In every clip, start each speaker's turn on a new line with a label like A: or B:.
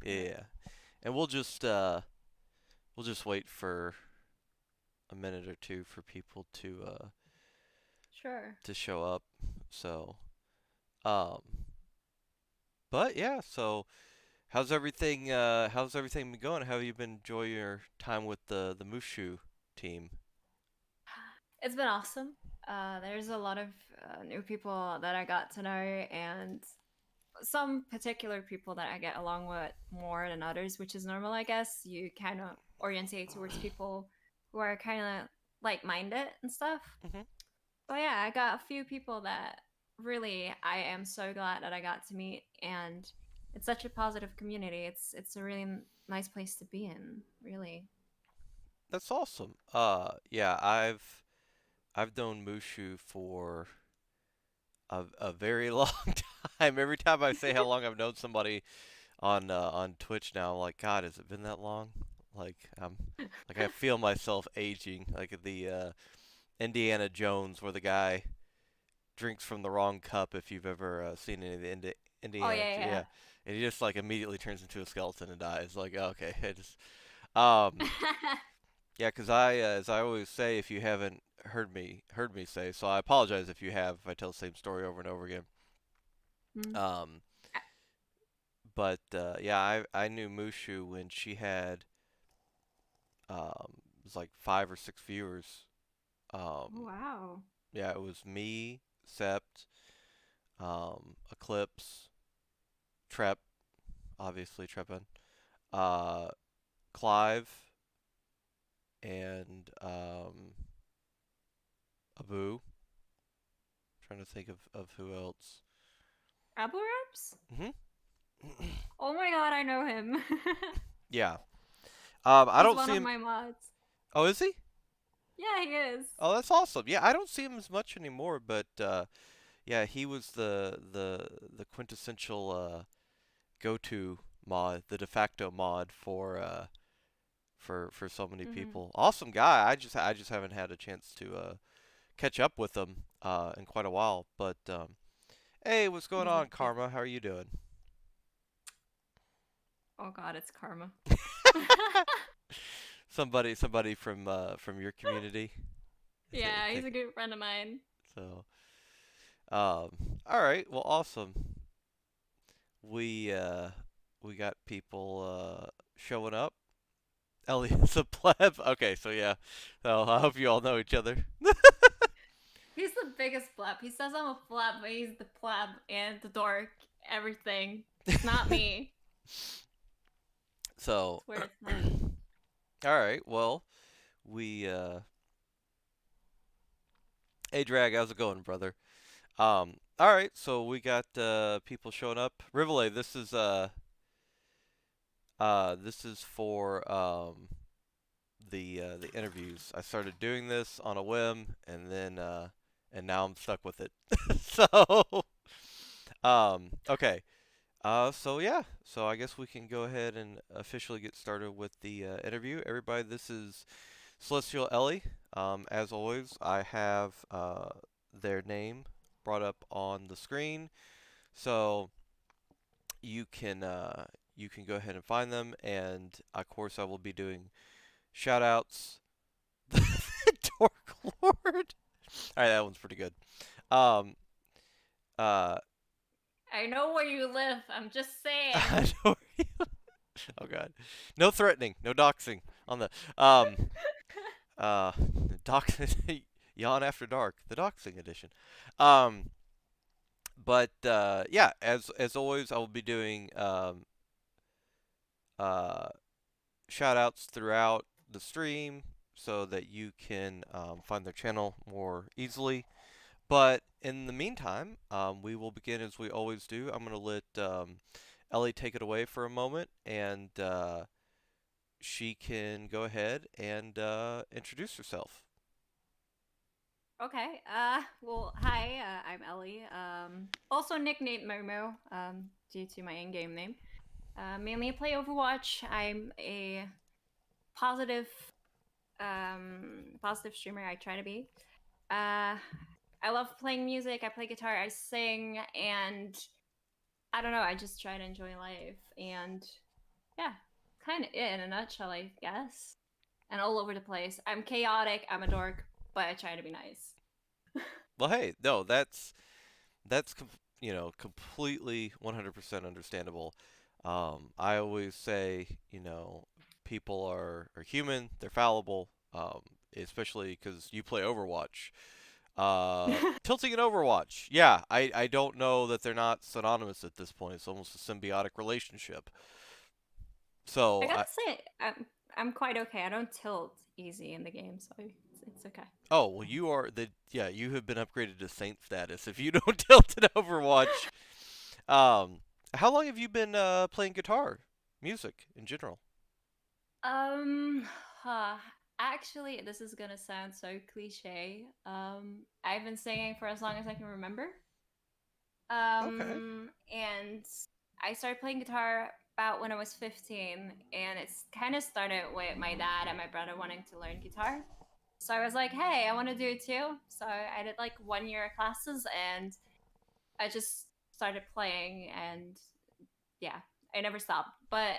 A: Yeah. And we'll just wait for a minute or two for people
B: Sure.
A: to show up. So, um but yeah, so how's everything been going? How have you been enjoying your time with the Mushu team?
B: It's been awesome. There's a lot of new people that I got to know, and some particular people that I get along with more than others, which is normal, I guess. You kind of orientate towards people who are kind of like minded and stuff.
A: Mhm.
B: So, yeah, I got a few people that really I am so glad that I got to meet, and it's such a positive community. It's a really nice place to be in, really.
A: That's awesome. Yeah, I've known Mushu for a very long time. Every time I say how long I've known somebody on Twitch now, I'm like, God, has it been that long? Like like I feel myself aging, like the Indiana Jones, where the guy drinks from the wrong cup. If you've ever seen any of the
B: Oh,
A: Indiana,
B: yeah,
A: yeah,
B: yeah.
A: and he just like immediately turns into a skeleton and dies. Like, okay, I just um yeah, 'cause as I always say, if you haven't heard me say, so I apologize if you have, if I tell the same story over and over again.
B: Mm.
A: Um, but yeah, I knew Mushu when she had it was like 5 or 6 viewers.
B: Oh,
A: Um,
B: wow.
A: yeah, it was me, Sept, Eclipse, Trep, obviously Trepin, uh, Clive, and Abu. Trying to think of who else.
B: Apple Wraps?
A: hmm
B: Oh my god, I know him.
A: Yeah. I
B: He's
A: don't
B: one
A: see
B: of
A: him.
B: my mods.
A: Oh, is he?
B: Yeah, he is.
A: Oh, that's awesome. Yeah, I don't see him as much anymore, but yeah, he was the quintessential go-to mod, the de facto mod for so many
B: Hmm.
A: people. Awesome guy. I just haven't had a chance to catch up with him in quite a while. But hey, what's going
B: He's a
A: on,
B: big.
A: Karma? How are you doing?
B: Oh god, it's karma.
A: Somebody from your community.
B: Yeah, he's
A: Take
B: a
A: it.
B: good friend of mine.
A: So, all right. Well, awesome. We uh we got people showing up. Elliot's a pleb. Okay, so yeah. So I hope you all know each other.
B: He's the biggest pleb. He says I'm a pleb, but he's the pleb and the dork, everything. It's not me.
A: So,
B: Swear it's not.
A: all right. Well, we hey Drag, how's it going, brother? All right. So we got people showing up. Rivale, this is for the interviews. I started doing this on a whim, and now I'm stuck with it. So, okay. So yeah, so I guess we can go ahead and officially get started with the interview. Everybody, this is Celestial Ellie. As always, I have their name brought up on the screen, so you can uh, you can go ahead and find them. And of course, I will be doing shout outs. Dork Lord. All right, that one's pretty good. Um, uh,
B: I know where you live. I'm just saying.
A: I don't oh god. No threatening, no doxing on the um uh dox Yawn After Dark, the doxing edition. Um but yeah, as always I will be doing uh shout outs throughout the stream so that you can find their channel more easily. But in the meantime, we will begin as we always do. I'm going to let Ellie take it away for a moment, and she can go ahead and introduce herself.
B: Okay. Well, hi. I'm Ellie. Also nicknamed Momo. Due to my in-game name. Mainly play Overwatch. I'm a positive, positive streamer. I try to be. Uh, I love playing music. I play guitar. I sing, and I don't know. I just try to enjoy life. And yeah, kind of it in a nutshell, I guess. And all over the place. I'm chaotic. I'm a dork, but I try to be nice.
A: Well, hey, no, that's completely 100% understandable. I always say, people are human, they're fallible, especially because you play Overwatch. Tilting and Overwatch, yeah, I don't know that they're not synonymous at this point. It's almost a symbiotic relationship.
B: I
A: So,
B: gotta say, I'm quite okay. I don't tilt easy in the game, so it's okay.
A: oh well, yeah, you have been upgraded to Saint status if you don't tilt in Overwatch. Um, how long have you been playing guitar, music in general?
B: Um, huh, actually, this is gonna sound so cliche. I've been singing for as long as I can remember.
A: Okay.
B: And I started playing guitar about when I was 15, and it's kind of started with my dad and my brother wanting to learn guitar. So I was like, hey, I want to do it too. So I did like 1 year classes, and I just started playing, and yeah, I never stopped. But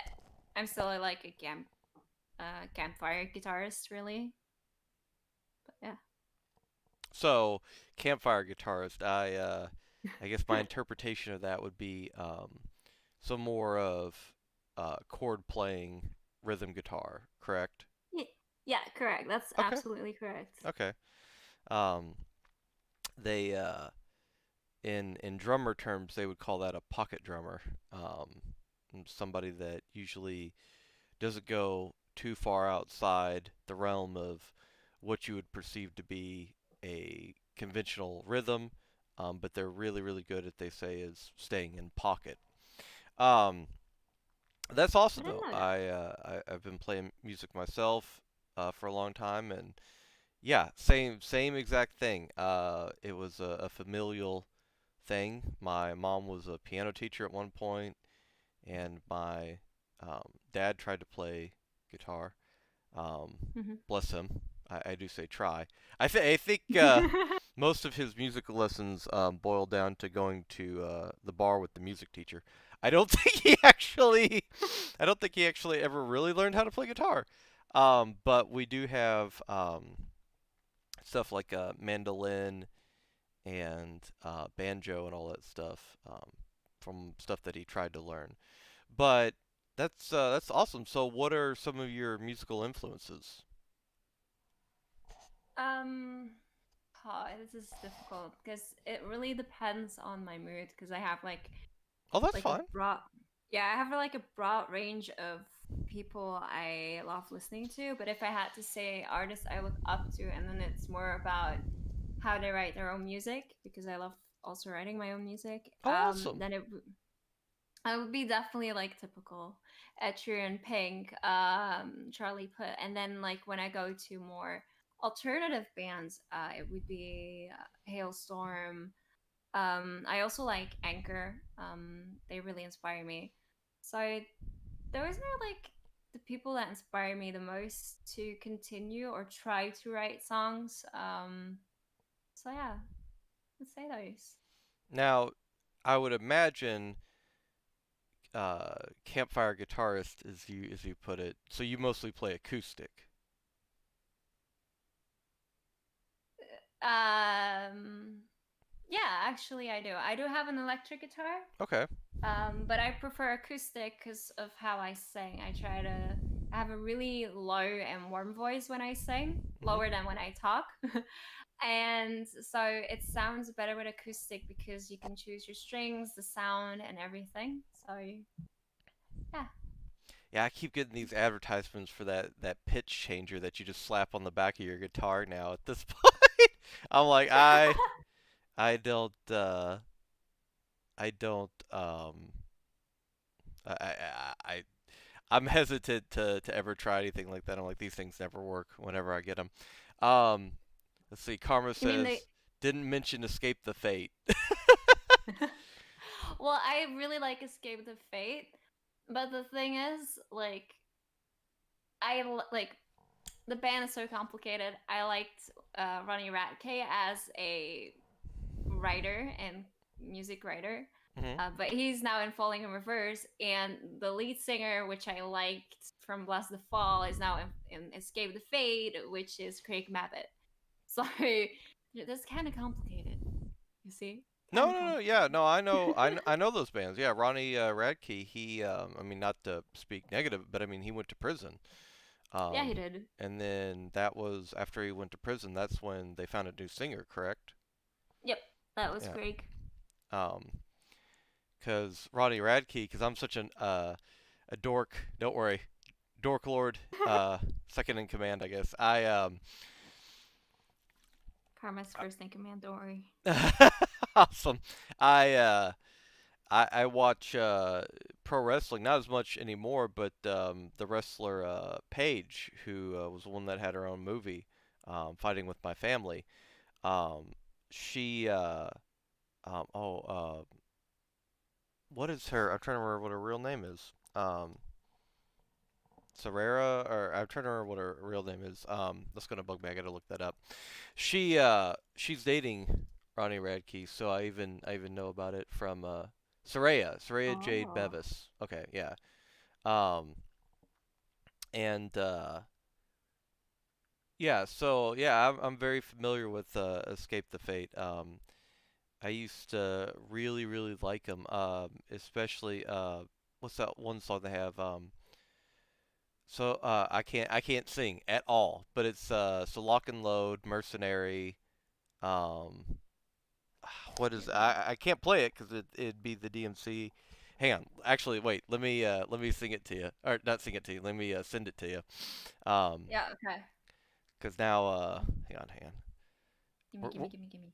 B: I'm still like a campfire guitarist, really. But yeah.
A: So, campfire guitarist, I guess my interpretation of that would be some more of chord playing rhythm guitar, correct?
B: Yeah, correct. That's
A: Okay.
B: absolutely correct.
A: Okay. Um, they in drummer terms, they would call that a pocket drummer. Um, somebody that usually doesn't go too far outside the realm of what you would perceive to be a conventional rhythm, but they're really, really good at, they say, is staying in pocket. Um, that's
B: I
A: awesome
B: didn't
A: though.
B: know that.
A: I've been playing music myself for a long time, and yeah, same exact thing. It was a familial thing. My mom was a piano teacher at one point, and my dad tried to play guitar. Um, bless him. I do say try. I think most of his musical lessons boil down to going to the bar with the music teacher. I don't think he actually, I don't think he actually ever really learned how to play guitar. But we do have stuff like mandolin and banjo and all that stuff from stuff that he tried to learn. But that's awesome. So, what are some of your musical influences?
B: Um, oh, this is difficult because it really depends on my mood. Because I have
A: Oh, that's
B: like a
A: fine.
B: broad, yeah, I have like a broad range of people I love listening to. But if I had to say artists I look up to, and then it's more about how they write their own music, because I love also writing my own music.
A: Oh, awesome.
B: Then I would be definitely like typical Ed Sheeran, Pink, Charlie Puth, and then like when I go to more alternative bands, it would be Hailstorm. I also like Anchor. They really inspire me. So those are like the people that inspire me the most to continue or try to write songs. So yeah, let's say those.
A: Now, I would imagine campfire guitarist, as you put it. So you mostly play acoustic.
B: Um, yeah, actually, I do. I do have an electric guitar,
A: Okay.
B: but I prefer acoustic because of how I sing. I have a really low and warm voice when I sing,
A: Hmm.
B: lower than when I talk. And so it sounds better with acoustic because you can choose your strings, the sound, and everything. So yeah.
A: Yeah, I keep getting these advertisements for that pitch changer that you just slap on the back of your guitar now at this point. I'm like, I don't I don't I I'm hesitant to ever try anything like that. I'm like, these things never work whenever I get them. Um, let's see. Karma
B: You mean they?
A: says didn't mention Escape the Fate.
B: Well, I really like Escape the Fate, but the thing is, like, like the band is so complicated. I liked Ronnie Radke as a writer and music writer.
A: Hmm.
B: But he's now in Falling in Reverse, and the lead singer, which I liked from Bless the Fall, is now in Escape the Fate, which is Craig Mabbitt. So that's kind of complicated. You see,
A: No,
B: kind of
A: no, no. Yeah,
B: complicated.
A: no. I know those bands. Yeah, Ronnie Radke. He, I mean, not to speak negative, but I mean, he went to prison.
B: Yeah, he
A: Um,
B: did.
A: and then that was after he went to prison. That's when they found a new singer. Correct?
B: Yep, that was
A: Yeah.
B: Craig.
A: Um, because Ronnie Radke. Because I'm such a dork. Don't worry, dork lord. Second in command, I guess.
B: Karma's first in command. Don't worry.
A: Awesome. I uh I watch pro wrestling, not as much anymore, but the wrestler Paige, who was the one that had her own movie, Fighting with My Family. Um, she oh what is her? I'm trying to remember what her real name is. Serrera, or I'm trying to remember what her real name is. That's gonna bug me. I gotta look that up. She's dating Ronnie Radke, so I even know about it from Soraya Jade
B: Oh.
A: Bevis. Okay, yeah. Um, and yeah, so yeah, I'm very familiar with Escape the Fate. I used to really like them, especially what's that one song they have? I can't sing at all, but it's so Lock and Load, Mercenary. Um, what is I can't play it because it'd be the DMC. Hang on, actually, wait. Let me sing it to you, or not sing it to you. Let me send it to you.
B: Yeah. Okay.
A: Because now hang on.
B: Gimme,
A: We're
B: gimme, gimme, gimme.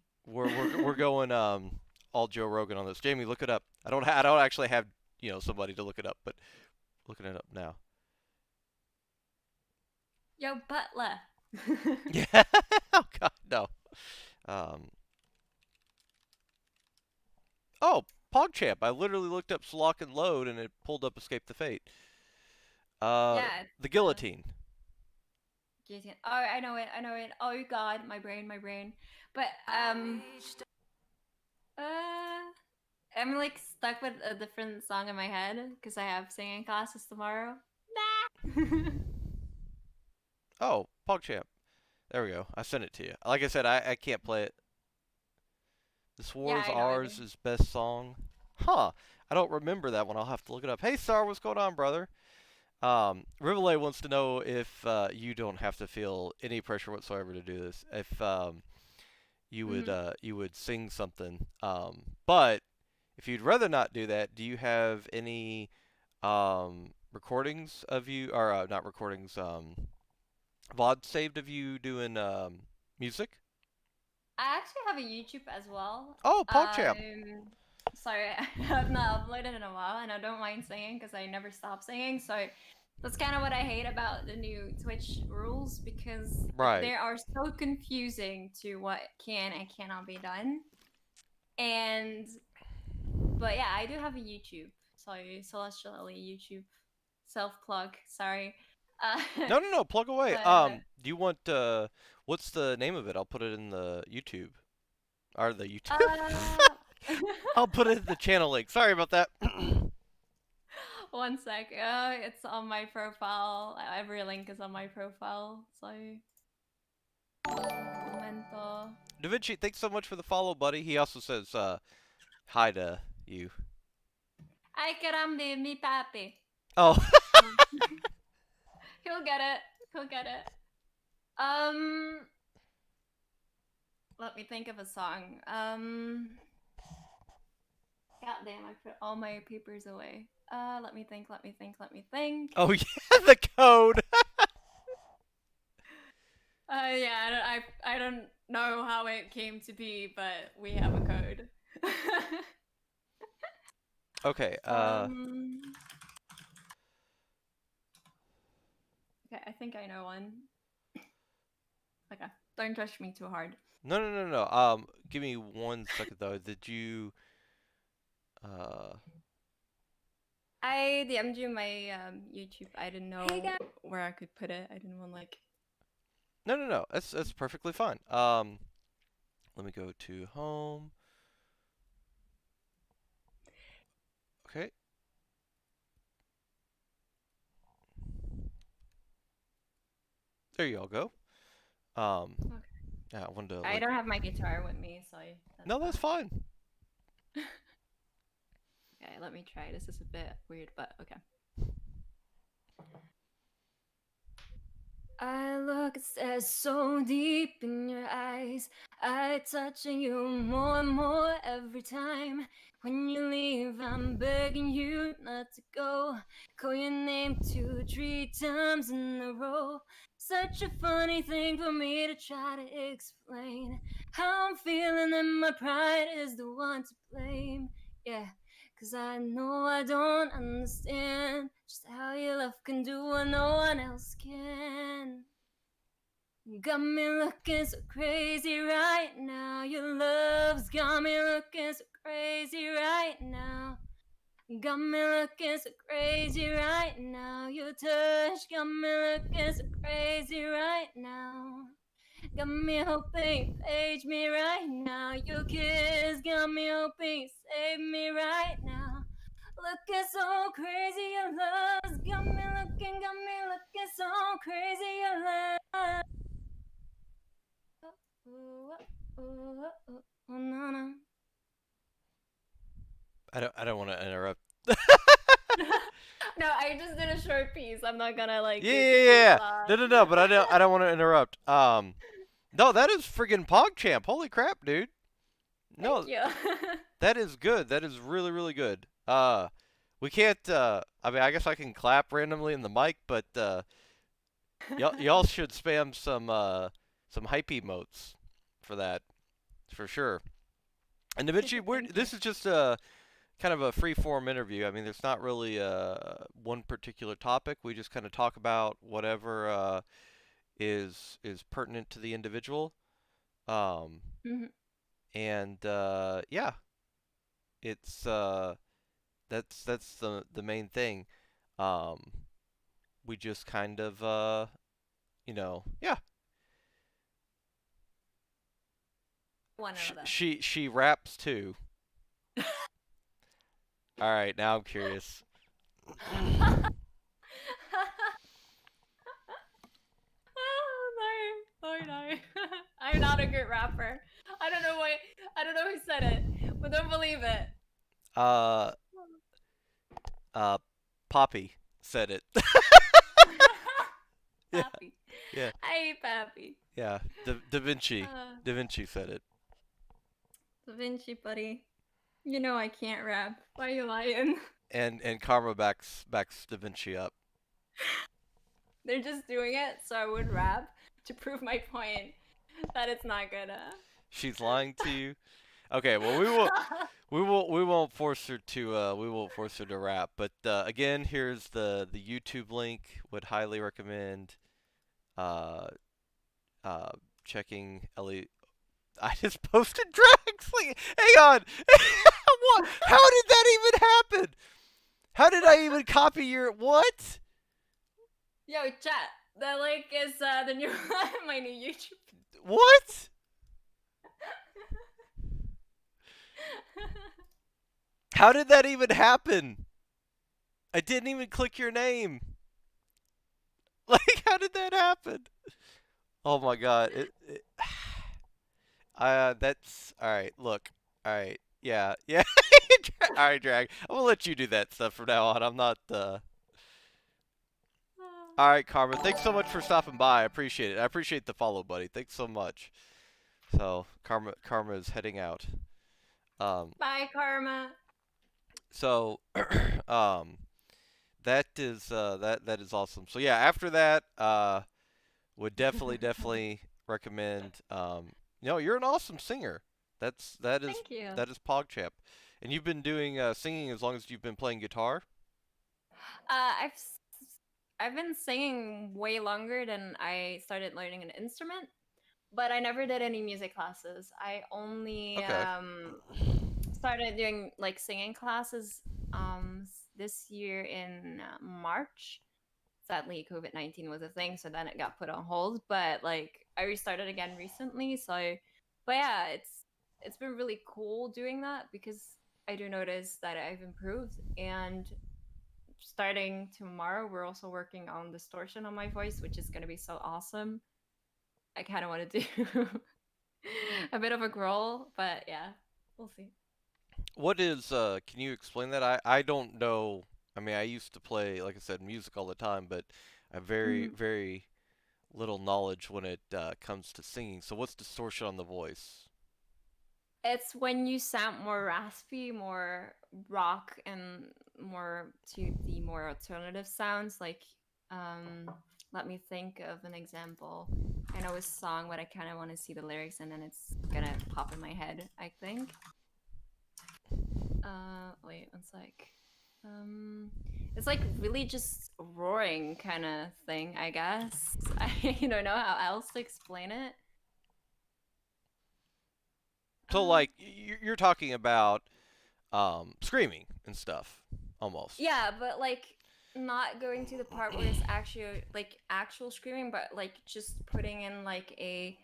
A: we're going all Joe Rogan on this. Jamie, look it up. I don't actually have somebody to look it up, but looking it up now.
B: Yo, Butler.
A: Yeah. Oh God, no. Um. Oh, PogChamp. I literally looked up Slock and Load, and it pulled up Escape the Fate.
B: Yeah.
A: The Guillotine.
B: Oh, I know it. I know it. Oh God, my brain, my brain. But uh, I'm like stuck with a different song in my head because I have singing classes tomorrow. Nah.
A: Oh, PogChamp. There we go. I sent it to you. Like I said, I can't play it. This
B: Yeah,
A: War Is
B: I know, I know.
A: Ours is best song. Huh. I don't remember that one. I'll have to look it up. Hey, Star, what's going on, brother? Rivale wants to know if you don't have to feel any pressure whatsoever to do this. If
B: Hmm.
A: you would sing something. But if you'd rather not do that, do you have any recordings of you, or not recordings, VOD saved of you doing music?
B: I actually have a YouTube as well.
A: Oh, PogChamp.
B: Sorry, I have not uploaded in a while, and I don't mind singing because I never stop singing. So that's kind of what I hate about the new Twitch rules because
A: Right.
B: they are so confusing to what can and cannot be done. And but yeah, I do have a YouTube. Sorry, CelestialElly YouTube self plug. Sorry, uh,
A: No, no, no. Plug away.
B: but
A: Do you want what's the name of it? I'll put it in the YouTube or the YouTube.
B: uh,
A: I'll put it in the channel link. Sorry about that.
B: one sec. It's on my profile. Every link is on my profile. So momento.
A: Da Vinci, thanks so much for the follow, buddy. He also says hi to you.
B: Ay carambe, mi papi.
A: Oh,
B: Um, he'll get it. He'll get it. Um, let me think of a song. God damn, I put all my papers away. Let me think. Let me think. Let me think.
A: oh yeah, the code.
B: Yeah, I don't know how it came to be, but we have a code.
A: Okay.
B: um, okay, I think I know one. Okay, don't touch me too hard.
A: No, no, no, no. Give me 1 second though. Did you? Uh,
B: I DM'd you my YouTube. I didn't know where I could put it. I didn't want like.
A: no, no, no. That's perfectly fine. Let me go to home. There you all go. Um,
B: Okay.
A: yeah, I wanted to
B: I
A: like.
B: don't have my guitar with me, so that's
A: No, that's
B: fine.
A: fine.
B: Okay, let me try. This is a bit weird, but okay. I look so deep in your eyes. I touching you more and more every time. When you leave, I'm begging you not to go. Call your name 2, 3 times in a row. Such a funny thing for me to try to explain. How I'm feeling, and my pride is the one to blame. Yeah, 'cause I know I don't understand just how your love can do what no one else can. You got me looking so crazy right now. Your love's got me looking so crazy right now. Got me looking so crazy right now. Your touch got me looking so crazy right now. Got me hoping you page me right now. Your kiss got me hoping you save me right now. Looking so crazy, your love's got me looking so crazy, your love. Ooh, ooh, ooh, ooh, no, no.
A: I don't want to interrupt.
B: No, I just did a short piece. I'm not gonna like
A: Yeah,
B: do
A: yeah,
B: completely
A: yeah.
B: long.
A: No, no, no. But I don't want to interrupt. No, that is friggin' PogChamp. Holy crap, dude.
B: Thank
A: No,
B: you.
A: that is good. That is really, really good. We can't. I mean, I guess I can clap randomly in the mic, but y'all should spam some hype emotes for that for sure. And eventually,
B: Thank you.
A: this is just kind of a free form interview. I mean, there's not really one particular topic. We just kind of talk about whatever is pertinent to the individual. Um,
B: Mhm.
A: and yeah, it's that's the main thing. Um, we just kind of yeah.
B: Want to know that.
A: She raps too. All right, now I'm curious.
B: Oh, no, oh, no. I'm not a good rapper. I don't know why. I don't know who said it, but don't believe it.
A: uh, uh, Poppy said it. Yeah,
B: Pappy.
A: yeah,
B: I hate Pappy.
A: yeah. Da Vinci,
B: Uh,
A: Da Vinci said it.
B: Da Vinci, buddy. You know I can't rap. Why are you lying?
A: And Karma backs Da Vinci up.
B: They're just doing it so I would rap to prove my point that it's not gonna.
A: She's lying to you. Okay, well we won't force her to we won't force her to rap. But again, here's the YouTube link. Would highly recommend uh uh checking Ellie. I just posted drags. Like, hang on. What? How did that even happen? How did I even copy your what?
B: Yo, chat. That link is the new my new YouTube.
A: What? How did that even happen? I didn't even click your name. Like, how did that happen? Oh my god. That's all right. Look, all right. Yeah, yeah. All right, drag. I'm gonna let you do that stuff from now on. I'm not. All right, Karma. Thanks so much for stopping by. I appreciate it. I appreciate the follow, buddy. Thanks so much. So, Karma is heading out. Um,
B: Bye, Karma.
A: so, um, that is awesome. So yeah, after that, would definitely recommend. You're an awesome singer. That's
B: Thank you.
A: that is PogChamp, and you've been doing singing as long as you've been playing guitar.
B: Uh, I've s- I've been singing way longer than I started learning an instrument, but I never did any music classes. I only
A: Okay.
B: started doing like singing classes this year in March. Sadly, COVID-19 was a thing, so then it got put on hold. But like I restarted again recently, so but yeah, it's been really cool doing that because I do notice that I've improved and starting tomorrow, we're also working on distortion on my voice, which is gonna be so awesome. I kind of want to do a bit of a growl, but yeah, we'll see.
A: What is can you explain that? I don't know. I mean, I used to play, like I said, music all the time, but I have very
B: Mhm.
A: very little knowledge when it comes to singing. So what's distortion on the voice?
B: It's when you sound more raspy, more rock, and more to the more alternative sounds. Like, um, let me think of an example. I know a song, but I kind of want to see the lyrics, and then it's gonna pop in my head, I think. Wait, one sec. Um, it's like really just roaring kind of thing, I guess. I don't know how else to explain it.
A: So
B: Uh,
A: like you're talking about screaming and stuff almost.
B: yeah, but like not going to the part where it's actually like actual screaming, but like just putting in like a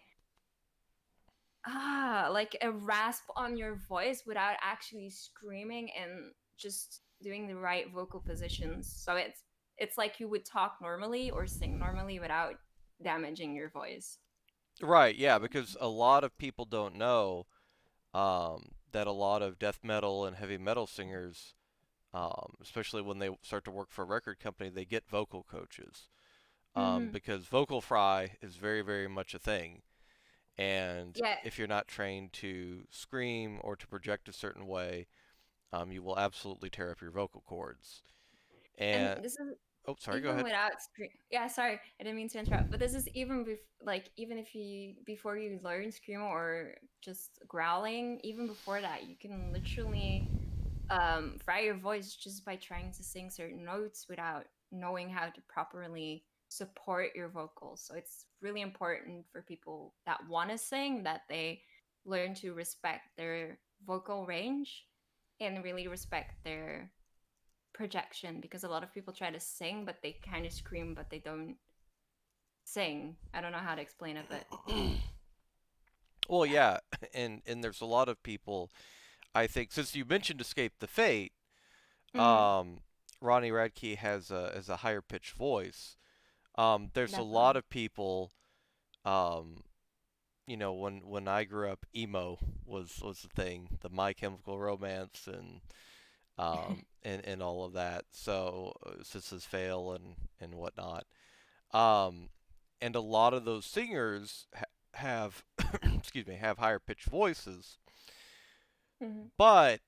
B: rasp on your voice without actually screaming and just doing the right vocal positions. So it's like you would talk normally or sing normally without damaging your voice.
A: Right, yeah, because a lot of people don't know that a lot of death metal and heavy metal singers, especially when they start to work for a record company, they get vocal coaches
B: Mm-hmm.
A: because vocal fry is very, very much a thing. And
B: Yeah,
A: if you're not trained to scream or to project a certain way, you will absolutely tear up your vocal cords.
B: and
A: And
B: this is
A: oh, sorry, go
B: even
A: ahead.
B: without scream. Yeah, sorry, I didn't mean to interrupt. But this is even like even if you before you learn scream or just growling, even before that, you can literally fry your voice just by trying to sing certain notes without knowing how to properly support your vocals. So it's really important for people that want to sing that they learn to respect their vocal range and really respect their projection, because a lot of people try to sing but they kind of scream but they don't sing. I don't know how to explain it, but
A: Well,
B: yeah.
A: yeah, and there's a lot of people. I think since you mentioned Escape the Fate,
B: Mm,
A: um, Ronnie Radke has a higher pitched voice. There's a lot
B: definitely.
A: of people. Um, when I grew up, emo was the thing, the My Chemical Romance and all of that. So Sisters Fail and whatnot. Um, and a lot of those singers have excuse me have higher pitched voices,
B: Hmm.
A: but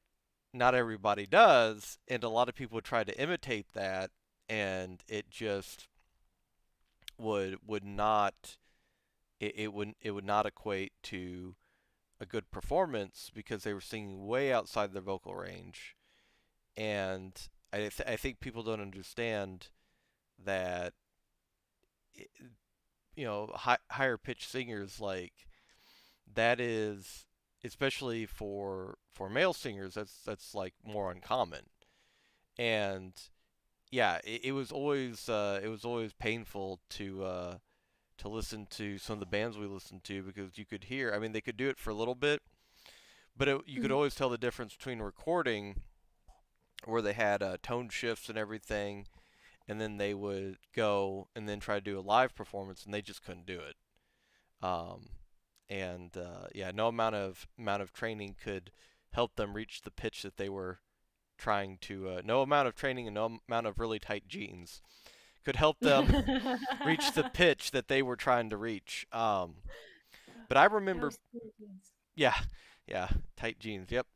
A: not everybody does, and a lot of people would try to imitate that, and it just would not it would not equate to a good performance because they were singing way outside their vocal range. And I think people don't understand that higher pitched singers, like, that is, especially for male singers, that's like more uncommon. And yeah, it was always painful to listen to some of the bands we listened to because you could hear. I mean, they could do it for a little bit, but you could
B: Hmm.
A: always tell the difference between recording where they had tone shifts and everything, and then they would go and then try to do a live performance, and they just couldn't do it. Um, and yeah, no amount of training could help them reach the pitch that they were trying to. No amount of training and no amount of really tight jeans could help them reach the pitch that they were trying to reach. But I
B: Oh,
A: remember,
B: skinny jeans.
A: yeah, yeah, tight jeans. Yep.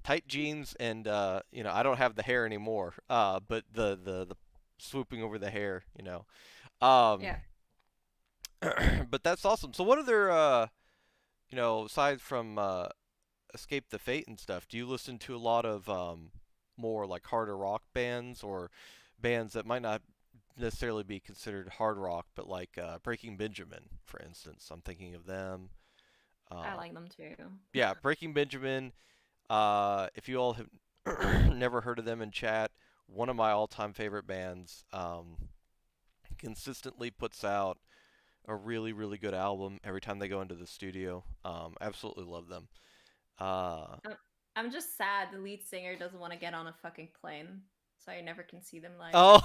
A: Tight jeans, and I don't have the hair anymore. But the swooping over the hair, Um,
B: Yeah.
A: but that's awesome. So what other aside from Escape the Fate and stuff, do you listen to a lot of more like harder rock bands or bands that might not necessarily be considered hard rock, but like Breaking Benjamin, for instance? I'm thinking of them.
B: I
A: Uh,
B: like them too.
A: yeah, Breaking Benjamin. If you all have never heard of them in chat, one of my all-time favorite bands. Consistently puts out a really, really good album every time they go into the studio. Absolutely love them. Uh,
B: I'm I'm just sad the lead singer doesn't want to get on a fucking plane. so I never can see them live.
A: Oh,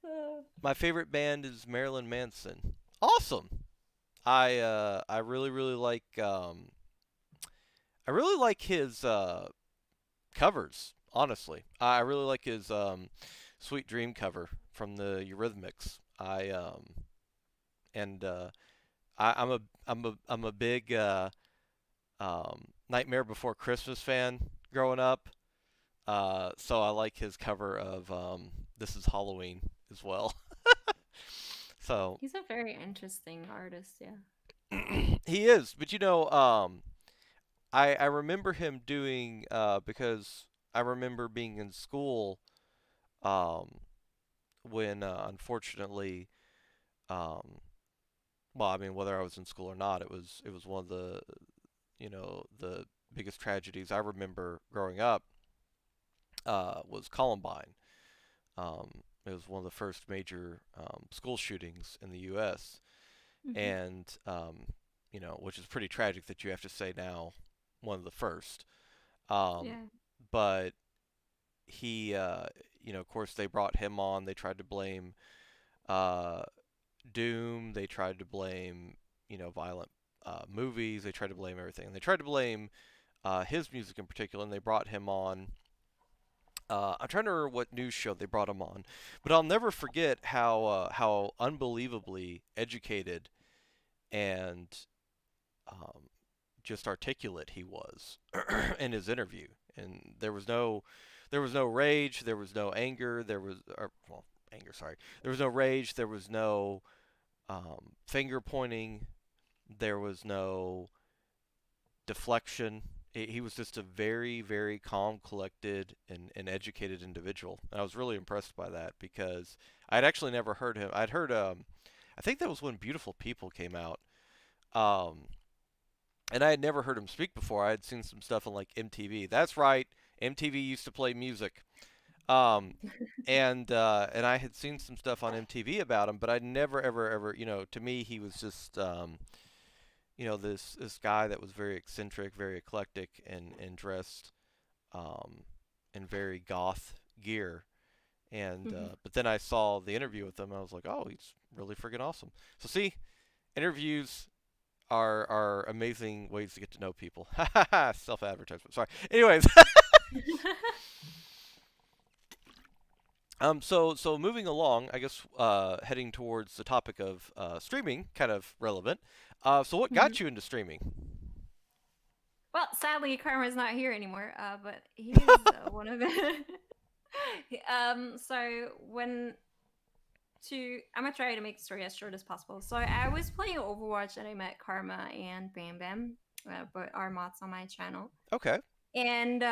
B: Uh,
A: my favorite band is Marilyn Manson. Awesome. I really like I really like his covers. Honestly, I really like his "Sweet Dream" cover from the Eurythmics. I and I'm a big Nightmare Before Christmas fan growing up. So I like his cover of "This Is Halloween" as well. So
B: he's a very interesting artist, yeah.
A: he is, but I remember him doing because I remember being in school um, when unfortunately um, well, I mean, whether I was in school or not, it was one of the the biggest tragedies I remember growing up was Columbine. It was one of the first major school shootings in the U.S.
B: Hmm.
A: and which is pretty tragic that you have to say now one of the first. Um,
B: Yeah.
A: but he, of course, they brought him on. They tried to blame uh, Doom. They tried to blame violent movies. They tried to blame everything. And they tried to blame his music in particular, and they brought him on. I'm trying to remember what news show they brought him on, but I'll never forget how unbelievably educated and um, just articulate he was in his interview. And there was no rage, there was no anger, well, anger, sorry, there was no rage, there was no finger pointing, there was no deflection. He was just a very, very calm, collected, and educated individual. And I was really impressed by that because I'd actually never heard him. I'd heard, I think that was when Beautiful People came out. Um, and I had never heard him speak before. I had seen some stuff on like MTV. That's right, MTV used to play music. Um, and I had seen some stuff on MTV about him, but I'd never ever to me he was just this guy that was very eccentric, very eclectic, and dressed um, in very goth gear. And
B: Hmm.
A: but then I saw the interview with him, and I was like, oh, he's really freaking awesome. So see, interviews are amazing ways to get to know people. Self advertisement. Sorry. Anyways, so moving along, I guess heading towards the topic of streaming, kind of relevant. So what
B: Hmm.
A: got you into streaming?
B: Well, sadly, Karma's not here anymore. But he's one of the. So when I'm gonna try to make the story as short as possible. So I was playing Overwatch and I met Karma and Bam Bam, but our mods on my channel.
A: Okay.
B: And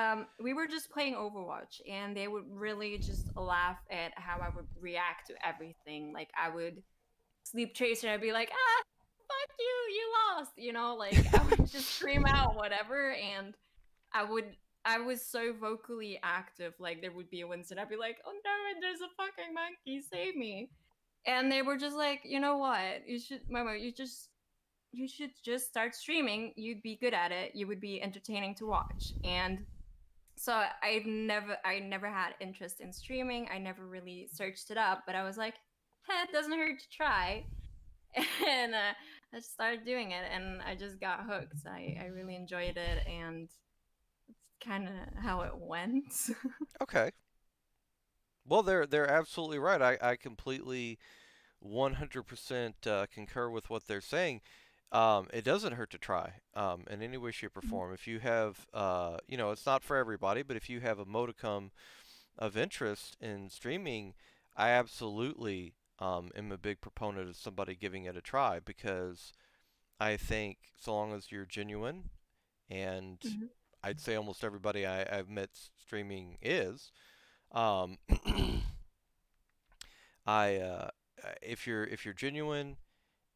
B: we were just playing Overwatch, and they would really just laugh at how I would react to everything. Like I would sleep chaser, I'd be like, ah, fuck you, you lost. Like I would just scream out whatever, and I would. I was so vocally active. Like there would be a Winston, I'd be like, oh no, and there's a fucking monkey, save me. And they were just like, you know what, you should, Momo, you should just start streaming. You'd be good at it. You would be entertaining to watch. And so I never had interest in streaming. I never really searched it up, but I was like, it doesn't hurt to try. And I just started doing it, and I just got hooked. I really enjoyed it, and it's kind of how it went.
A: Okay. Well, they're absolutely right. I completely 100% concur with what they're saying. It doesn't hurt to try in any way, shape, or form. If you have, it's not for everybody, but if you have a modicum of interest in streaming, I absolutely am a big proponent of somebody giving it a try because I think so long as you're genuine, and
B: Mhm.
A: I'd say almost everybody I've met streaming is, um, if you're genuine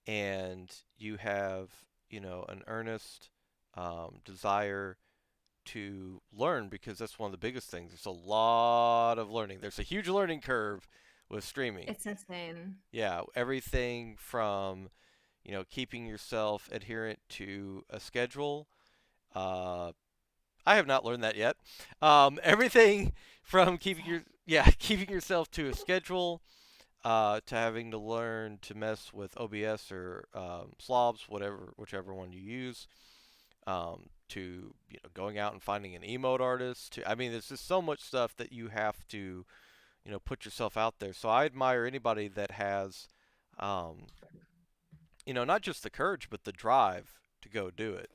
A: and you have an earnest desire to learn because that's one of the biggest things. There's a lot of learning. There's a huge learning curve with streaming.
B: It's insane.
A: Yeah, everything from keeping yourself adherent to a schedule, uh, I have not learned that yet. Everything from keeping
B: Same.
A: your keeping yourself to a schedule, to having to learn to mess with OBS or slobs, whatever whichever one you use, to going out and finding an emote artist. To I mean, there's just so much stuff that you have to put yourself out there. So I admire anybody that has, um, not just the courage but the drive to go do it.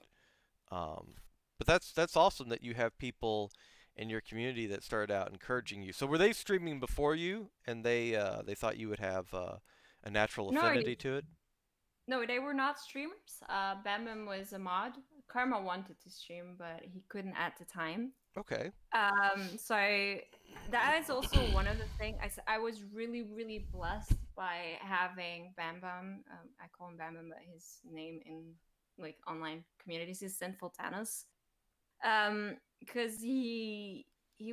A: Um, but that's awesome that you have people in your community that started out encouraging you. So were they streaming before you, and they thought you would have a natural
B: No,
A: affinity to it?
B: no, they were not streamers. Bam Bam was a mod. Karma wanted to stream, but he couldn't at the time.
A: Okay.
B: So that is also one of the things I was really, really blessed by having Bam Bam. I call him Bam Bam, but his name in like online communities is Sinful Thanos. Because he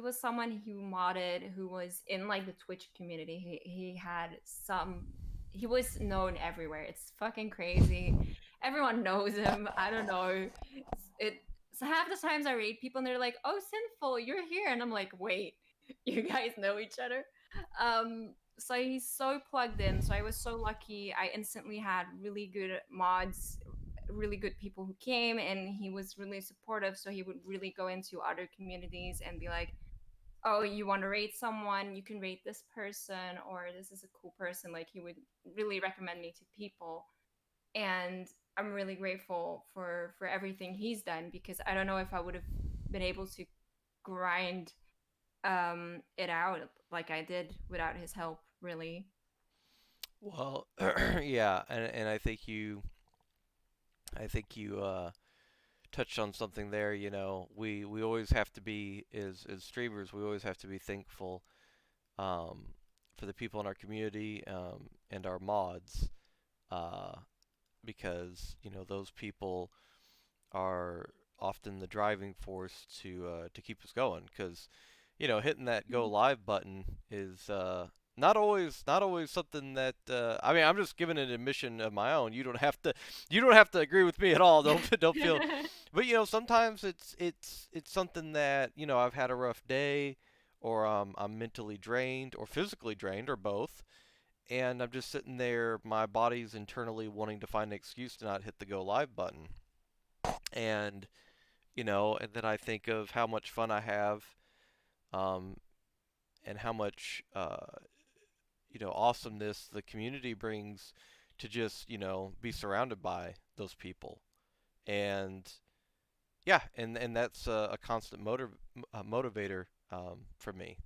B: was someone who modded, who was in like the Twitch community. He had some. He was known everywhere. It's fucking crazy. Everyone knows him. I don't know. It so half the times I read people and they're like, "Oh, Sinful, you're here," and I'm like, "Wait, you guys know each other?" So he's so plugged in. So I was so lucky. I instantly had really good mods, really good people who came, and he was really supportive. So he would really go into other communities and be like, "Oh, you want to rate someone, you can rate this person, or this is a cool person." Like he would really recommend me to people, and I'm really grateful for everything he's done, because I don't know if I would have been able to grind it out like I did without his help, really.
A: Well, yeah, and I think you touched on something there. We always have to be as streamers. We always have to be thankful, um, for the people in our community, and our mods, uh, because those people are often the driving force to keep us going. Because hitting that go live button is not always something that I mean, I'm just giving an admission of my own. You don't have to agree with me at all. Don't feel. But sometimes it's something that I've had a rough day, or I'm mentally drained or physically drained, or both, and I'm just sitting there, my body's internally wanting to find an excuse to not hit the go live button. And and then I think of how much fun I have, um, and how much awesomeness the community brings, to just be surrounded by those people. And yeah, and that's a constant motivator, for me.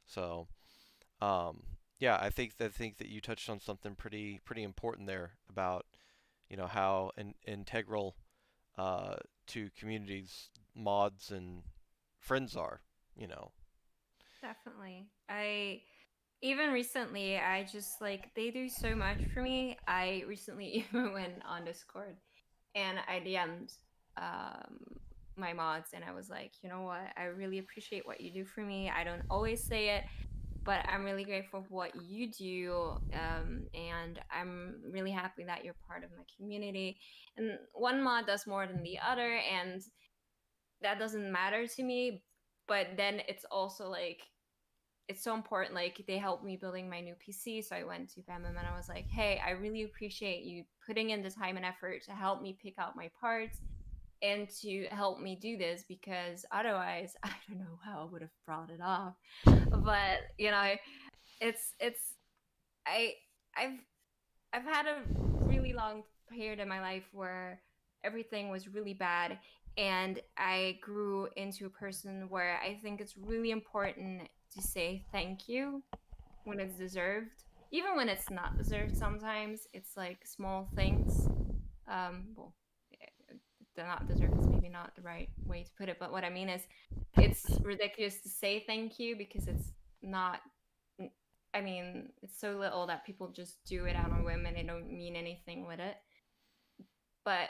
A: So um, yeah, I think that you touched on something pretty important there about how integral, uh, to communities mods and friends are. You know.
B: Definitely. I even recently, I just like they do so much for me. I recently even went on Discord and I DM'd my mods and I was like, you know what? I really appreciate what you do for me. I don't always say it, but I'm really grateful for what you do. And I'm really happy that you're part of my community. And one mod does more than the other, and that doesn't matter to me. But then it's also like it's so important. Like they helped me building my new PC, so I went to them and I was like, "Hey, I really appreciate you putting in the time and effort to help me pick out my parts and to help me do this, because otherwise, I don't know how I would have brought it off." But it's I I've I've had a really long period in my life where everything was really bad, and I grew into a person where I think it's really important to say thank you when it's deserved, even when it's not deserved. Sometimes it's like small things. Well, they're not deserved is maybe not the right way to put it, but what I mean is, it's ridiculous to say thank you because it's not. I mean, it's so little that people just do it on a whim and they don't mean anything with it. But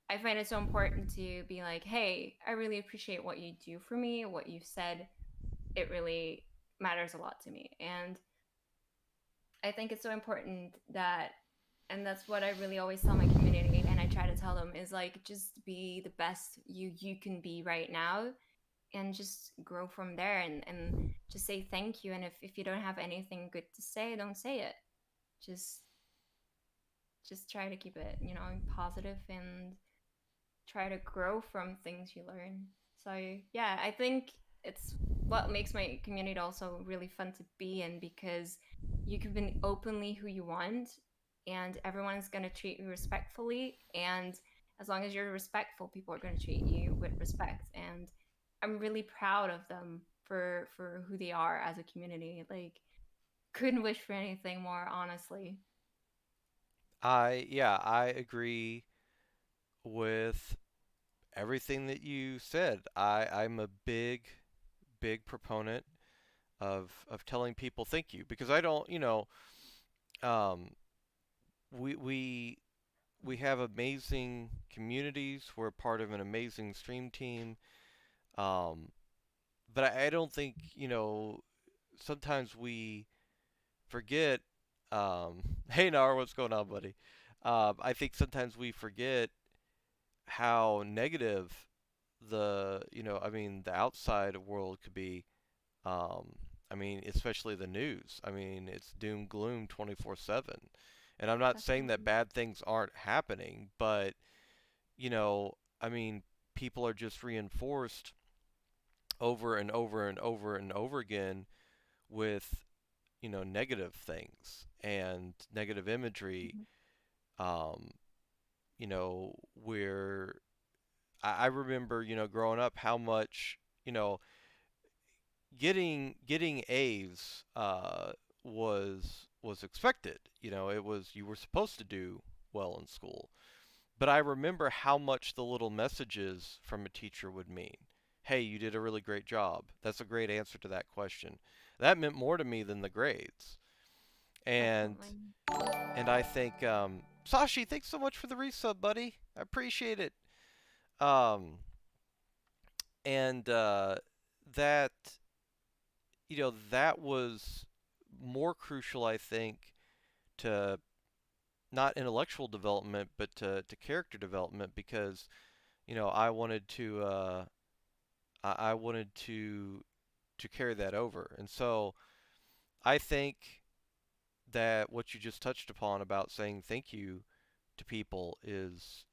B: I find it so important to be like, hey, I really appreciate what you do for me, what you've said. It really matters a lot to me. And I think it's so important that, and that's what I really always tell my community. And I try to tell them is like just be the best you can be right now, and just grow from there, and just say thank you. And if you don't have anything good to say, don't say it. Just just try to keep it, positive, and try to grow from things you learn. So yeah, I think it's what makes my community also really fun to be in, because you can be openly who you want, and everyone is going to treat you respectfully. And as long as you're respectful, people are going to treat you with respect. And I'm really proud of them for who they are as a community. Like, couldn't wish for anything more, honestly.
A: I agree with everything that you said. I'm a big proponent of telling people thank you because I don't, um, we we we have amazing communities. We're part of an amazing stream team. Um, but I don't think, sometimes we forget. Hey, Nar, what's going on, buddy? I think sometimes we forget how negative the outside world could be. Um, especially the news. It's doom gloom 24/7. And I'm not saying that
B: Definitely.
A: bad things aren't happening, but, you know, I mean, people are just reinforced over and over and over and over again with, negative things and negative imagery.
B: Mhm.
A: Um, where I remember, growing up how much, getting A's was expected. It was you were supposed to do well in school. But I remember how much the little messages from a teacher would mean. Hey, you did a really great job. That's a great answer to that question. That meant more to me than the grades. And
B: Definitely.
A: I think Sashi, thanks so much for the resub, buddy. I appreciate it. Um, and that that was more crucial, I think, to not intellectual development, but to character development because I wanted to I wanted to carry that over, and so I think that what you just touched upon about saying thank you to people is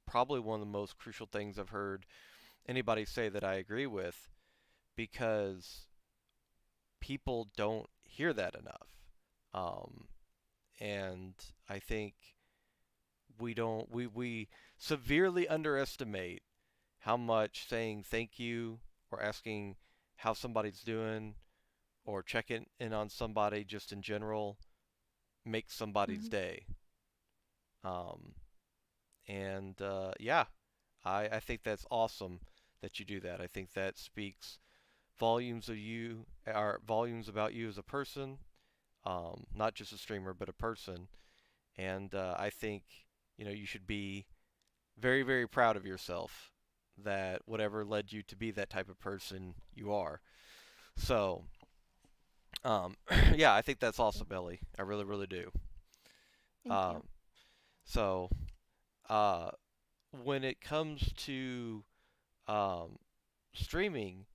A: probably one of the most crucial things I've heard anybody say that I agree with because people don't hear that enough. Um, and I think we severely underestimate how much saying thank you or asking how somebody's doing or checking in on somebody just in general makes somebody's
B: Hmm.
A: day. Um, and yeah, I think that's awesome that you do that. I think that speaks volumes of you, or volumes about you as a person, not just a streamer, but a person. And I think you should be very, very proud of yourself that whatever led you to be that type of person you are. So, um, yeah, I think that's awesome, Ellie. I really, really do.
B: Thank you.
A: Um, so, uh, when it comes to um, streaming,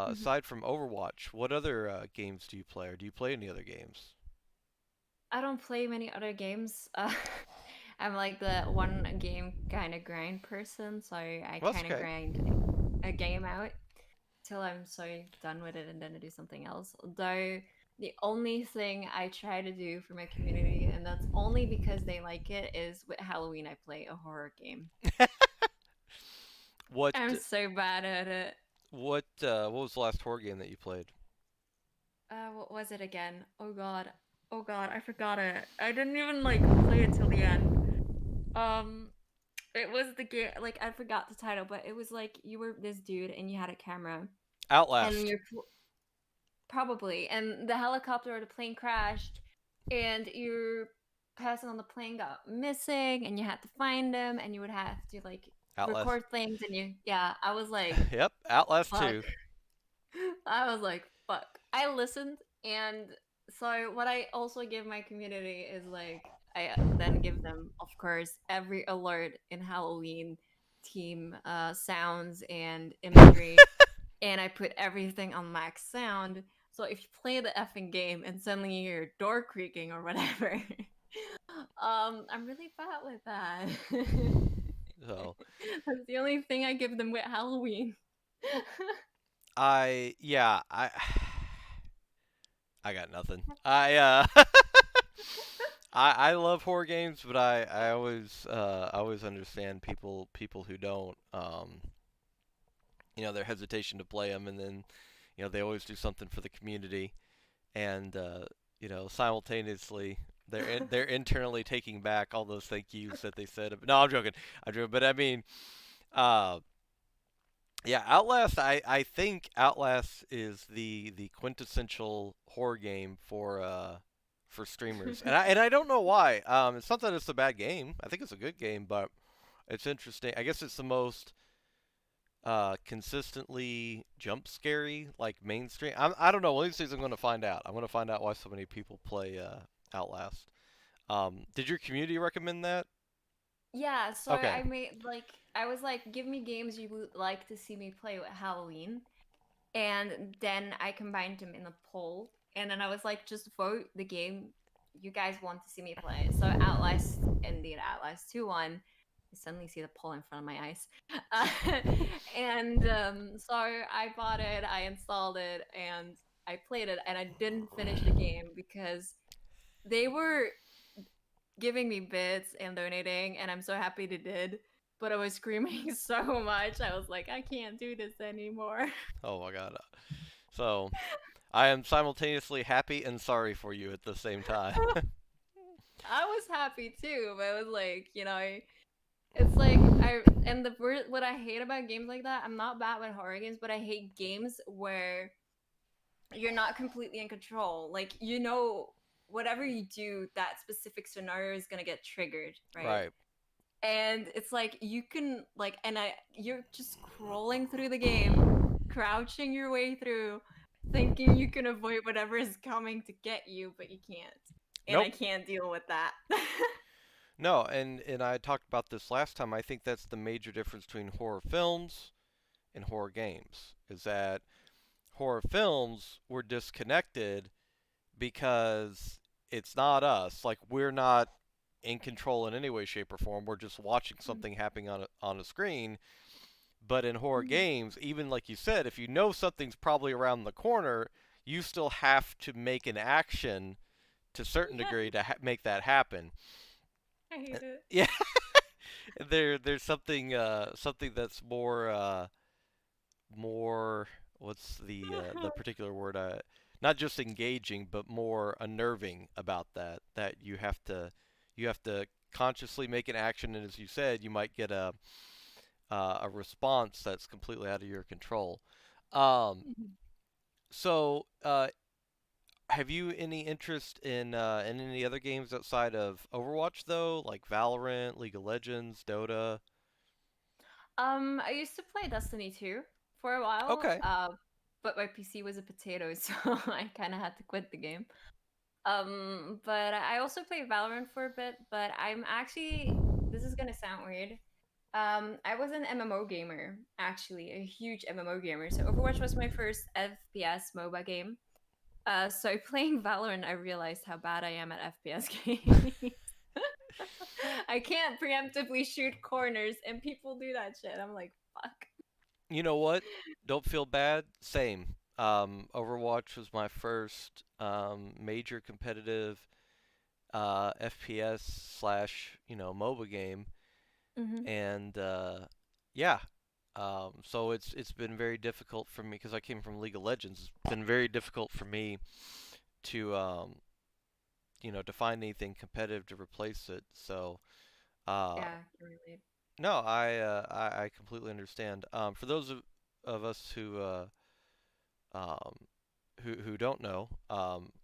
B: Hmm.
A: aside from Overwatch, what other games do you play, or do you play any other games?
B: I don't play many other games. I'm like the one game kind of grind person, so I
A: Well, that's
B: kind of
A: okay.
B: grind a game out till I'm so done with it, and then I do something else. Though the only thing I try to do for my community, and that's only because they like it, is with Halloween I play a horror game.
A: What
B: I'm so bad at it.
A: what was the last horror game that you played?
B: What was it again? Oh god. Oh god, I forgot it. I didn't even like play it till the end. Um, it was the game, like I forgot the title, but it was like you were this dude and you had a camera, and
A: Outlast.
B: you're probably, and the helicopter or the plane crashed, and your person on the plane got missing, and you had to find them, and you would have to like
A: Outlast.
B: record things, and yeah, I was like,
A: Yep, Outlast
B: fuck.
A: 2.
B: I was like, fuck. I listened, and so what I also give my community is like I then give them, of course, every alert in Halloween team sounds and imagery, and I put everything on max sound. So if you play the effing game and suddenly you hear your door creaking or whatever, I'm really bad with that.
A: So
B: That's the only thing I give them with Halloween.
A: I got nothing. I love horror games, but I always understand people who don't their hesitation to play them, and then they always do something for the community, and simultaneously they're internally taking back all those thank yous that they said. No, I'm joking. I'm joking, but I mean, uh, yeah, Outlast. I think Outlast is the quintessential horror game for streamers, and I don't know why. It's not that it's a bad game. I think it's a good game, but it's interesting. I guess it's the most consistently jump scary, like mainstream. I don't know. One of these days I'm going to find out. I'm going to find out why so many people play Outlast. Did your community recommend that?
B: Yeah, so
A: Okay.
B: I made like I was like, give me games you would like to see me play with Halloween. And then I combined them in a poll. And then I was like, just vote the game you guys want to see me play. So Outlast, indeed, Outlast 2 won. I suddenly see the poll in front of my eyes. Uh, and so I bought it, I installed it, and I played it. And I didn't finish the game because they were giving me bits and donating, and I'm so happy they did. But I was screaming so much. I was like, I can't do this anymore.
A: Oh my god. So I am simultaneously happy and sorry for you at the same time.
B: I was happy too, but it was like, it's like what I hate about games like that, I'm not bad with horror games, but I hate games where you're not completely in control. Like, whatever you do, that specific scenario is gonna get triggered, right?
A: Right.
B: And it's like you can like and I you're just scrolling through the game, crouching your way through, thinking you can avoid whatever is coming to get you, but you can't. And I
A: Nope.
B: can't deal with that.
A: No, and I talked about this last time. I think that's the major difference between horror films and horror games. Is that horror films were disconnected because it's not us. Like we're not in control in any way, shape, or form. We're just watching something happening on a screen. But in horror games, even like you said, if you know something's probably around the corner, you still have to make an action to a certain
B: Yeah,
A: degree to make that happen.
B: I hate it.
A: Yeah, there's something that's more what's the particular word not just engaging but more unnerving about that you have to consciously make an action, and as you said you might get a response that's completely out of your control. um so have you any interest in any other games outside of Overwatch though, like Valorant, League of Legends, Dota?
B: I used to play Destiny 2 for a while,
A: Okay.
B: but my PC was a potato, so I kind of had to quit the game. But I also played Valorant for a bit, but I'm actually, this is gonna sound weird. I was an MMO gamer, actually, a huge MMO gamer. So Overwatch was my first FPS MOBA game. So playing Valorant, I realized how bad I am at FPS games. I can't preemptively shoot corners, and people do that shit. I'm like, fuck.
A: You know what? Don't feel bad. Same. Overwatch was my first major competitive FPS slash MOBA game,
B: Hmm.
A: and yeah. So it's been very difficult for me because I came from League of Legends. It's been very difficult for me to to find anything competitive to replace it. So uh,
B: Yeah, I can relate.
A: no, I completely understand. For those of us um, who don't know,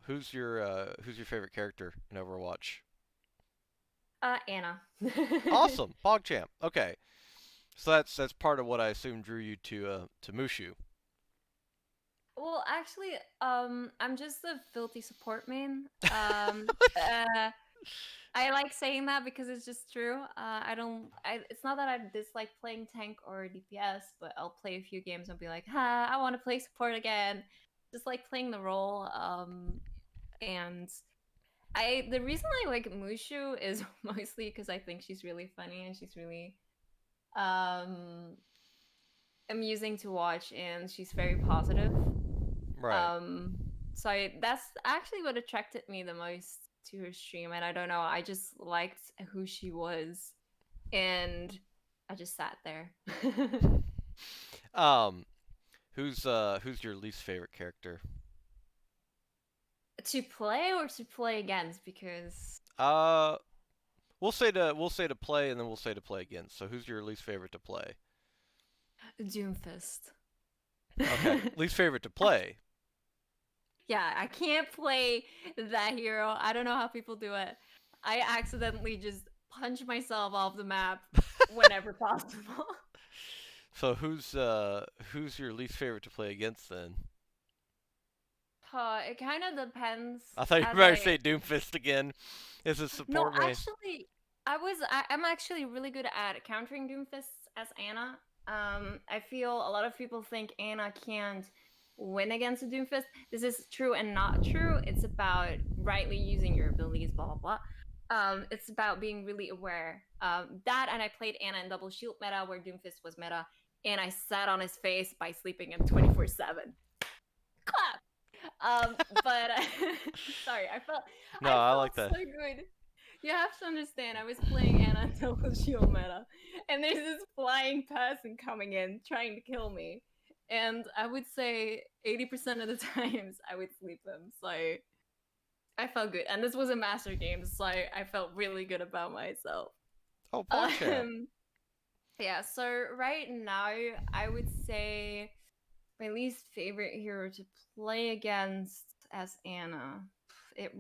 A: who's your favorite character in Overwatch?
B: Anna.
A: Awesome, PogChamp. Okay, so that's part of what I assume drew you to Mushu.
B: Well, actually, I'm just a filthy support main. I like saying that because it's just true. I don't. It's not that I dislike playing tank or DPS, but I'll play a few games and be like, "Ha, I want to play support again." Just like playing the role. And the reason I like Mushu is mostly because I think she's really funny and she's really um amusing to watch, and she's very positive.
A: Right.
B: Um, that's actually what attracted me the most to her stream, and I don't know, I just liked who she was, and I just sat there.
A: Um, who's your least favorite character?
B: To play or to play against, because
A: Uh, we'll say to play, and then we'll say to play again. So who's your least favorite to play?
B: Doomfist.
A: Okay, least favorite to play.
B: Yeah, I can't play that hero. I don't know how people do it. I accidentally just punch myself off the map whenever possible.
A: So who's your least favorite to play against then?
B: It kind of depends.
A: I thought you
B: As
A: were about to
B: I
A: say Doomfist again. Is a
B: No,
A: support main.
B: actually, I'm actually really good at countering Doomfists as Anna. I feel a lot of people think Anna can't win against a Doomfist. This is true and not true. It's about rightly using your abilities, blah blah blah. It's about being really aware. That, and I played Anna in double shield meta where Doomfist was meta, and I sat on his face by sleeping him 24/7. Clap. But sorry,
A: No,
B: I
A: I
B: felt
A: like that.
B: so good. You have to understand, I was playing Anna double shield meta, and there's this flying person coming in trying to kill me, and I would say 80% of the times I would sleep him. So I felt good, and this was a master game, so I felt really good about myself.
A: Oh, PogChamp.
B: Um, yeah. So right now, I would say my least favorite hero to play against as Anna. It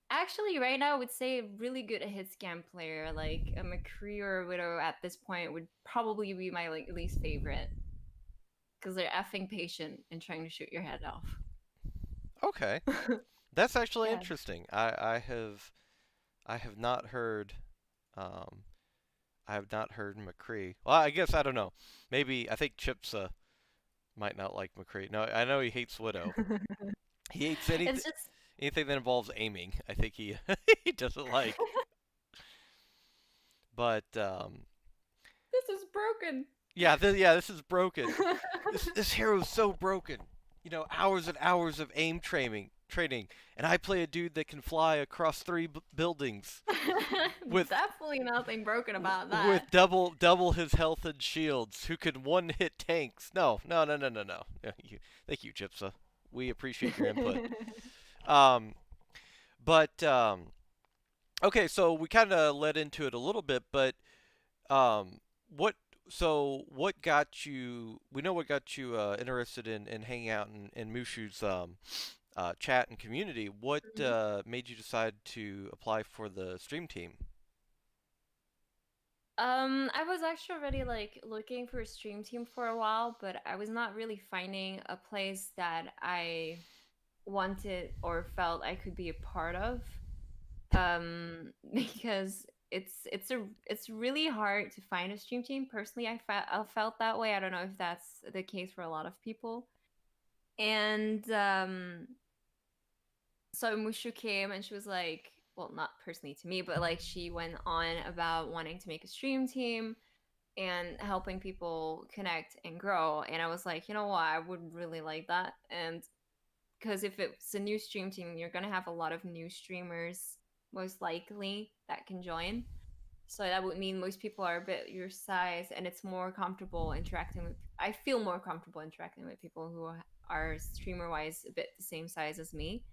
B: actually right now I would say a really good hit scan player like a McCree or a Widow at this point would probably be my like least favorite because they're effing patient and trying to shoot your head off.
A: Okay, that's actually
B: Yeah.
A: interesting. I have not heard um I have not heard McCree. Well, I guess I don't know. Maybe I think Chips might not like McCree. No, I know he hates Widow. He hates
B: It's just
A: anything that involves aiming. I think he he doesn't like. But
B: this is broken.
A: yeah, this is broken. This hero is so broken. You know, hours and hours of aim training, and I play a dude that can fly across three buildings with
B: Definitely nothing broken about that.
A: with double his health and shields, who can one hit tanks. No, no, no, no, no, no. Yeah, thank you, Gypsa. We appreciate your input. Um, but okay, so we kind of led into it a little bit, but um, what what got you? We know what got you interested in hanging out in Mushu's chat and community. What made you decide to apply for the stream team?
B: I was actually already like looking for a stream team for a while, but I was not really finding a place that I wanted or felt I could be a part of. Because it's really hard to find a stream team. Personally, I felt that way. I don't know if that's the case for a lot of people. And so Mushu came and she was like, well, not personally to me, but like she went on about wanting to make a stream team and helping people connect and grow. And I was like, you know what, I would really like that. And because if it's a new stream team, you're gonna have a lot of new streamers most likely that can join. So that would mean most people are a bit your size, and it's more comfortable interacting with. I feel more comfortable interacting with people who are streamer wise a bit the same size as me.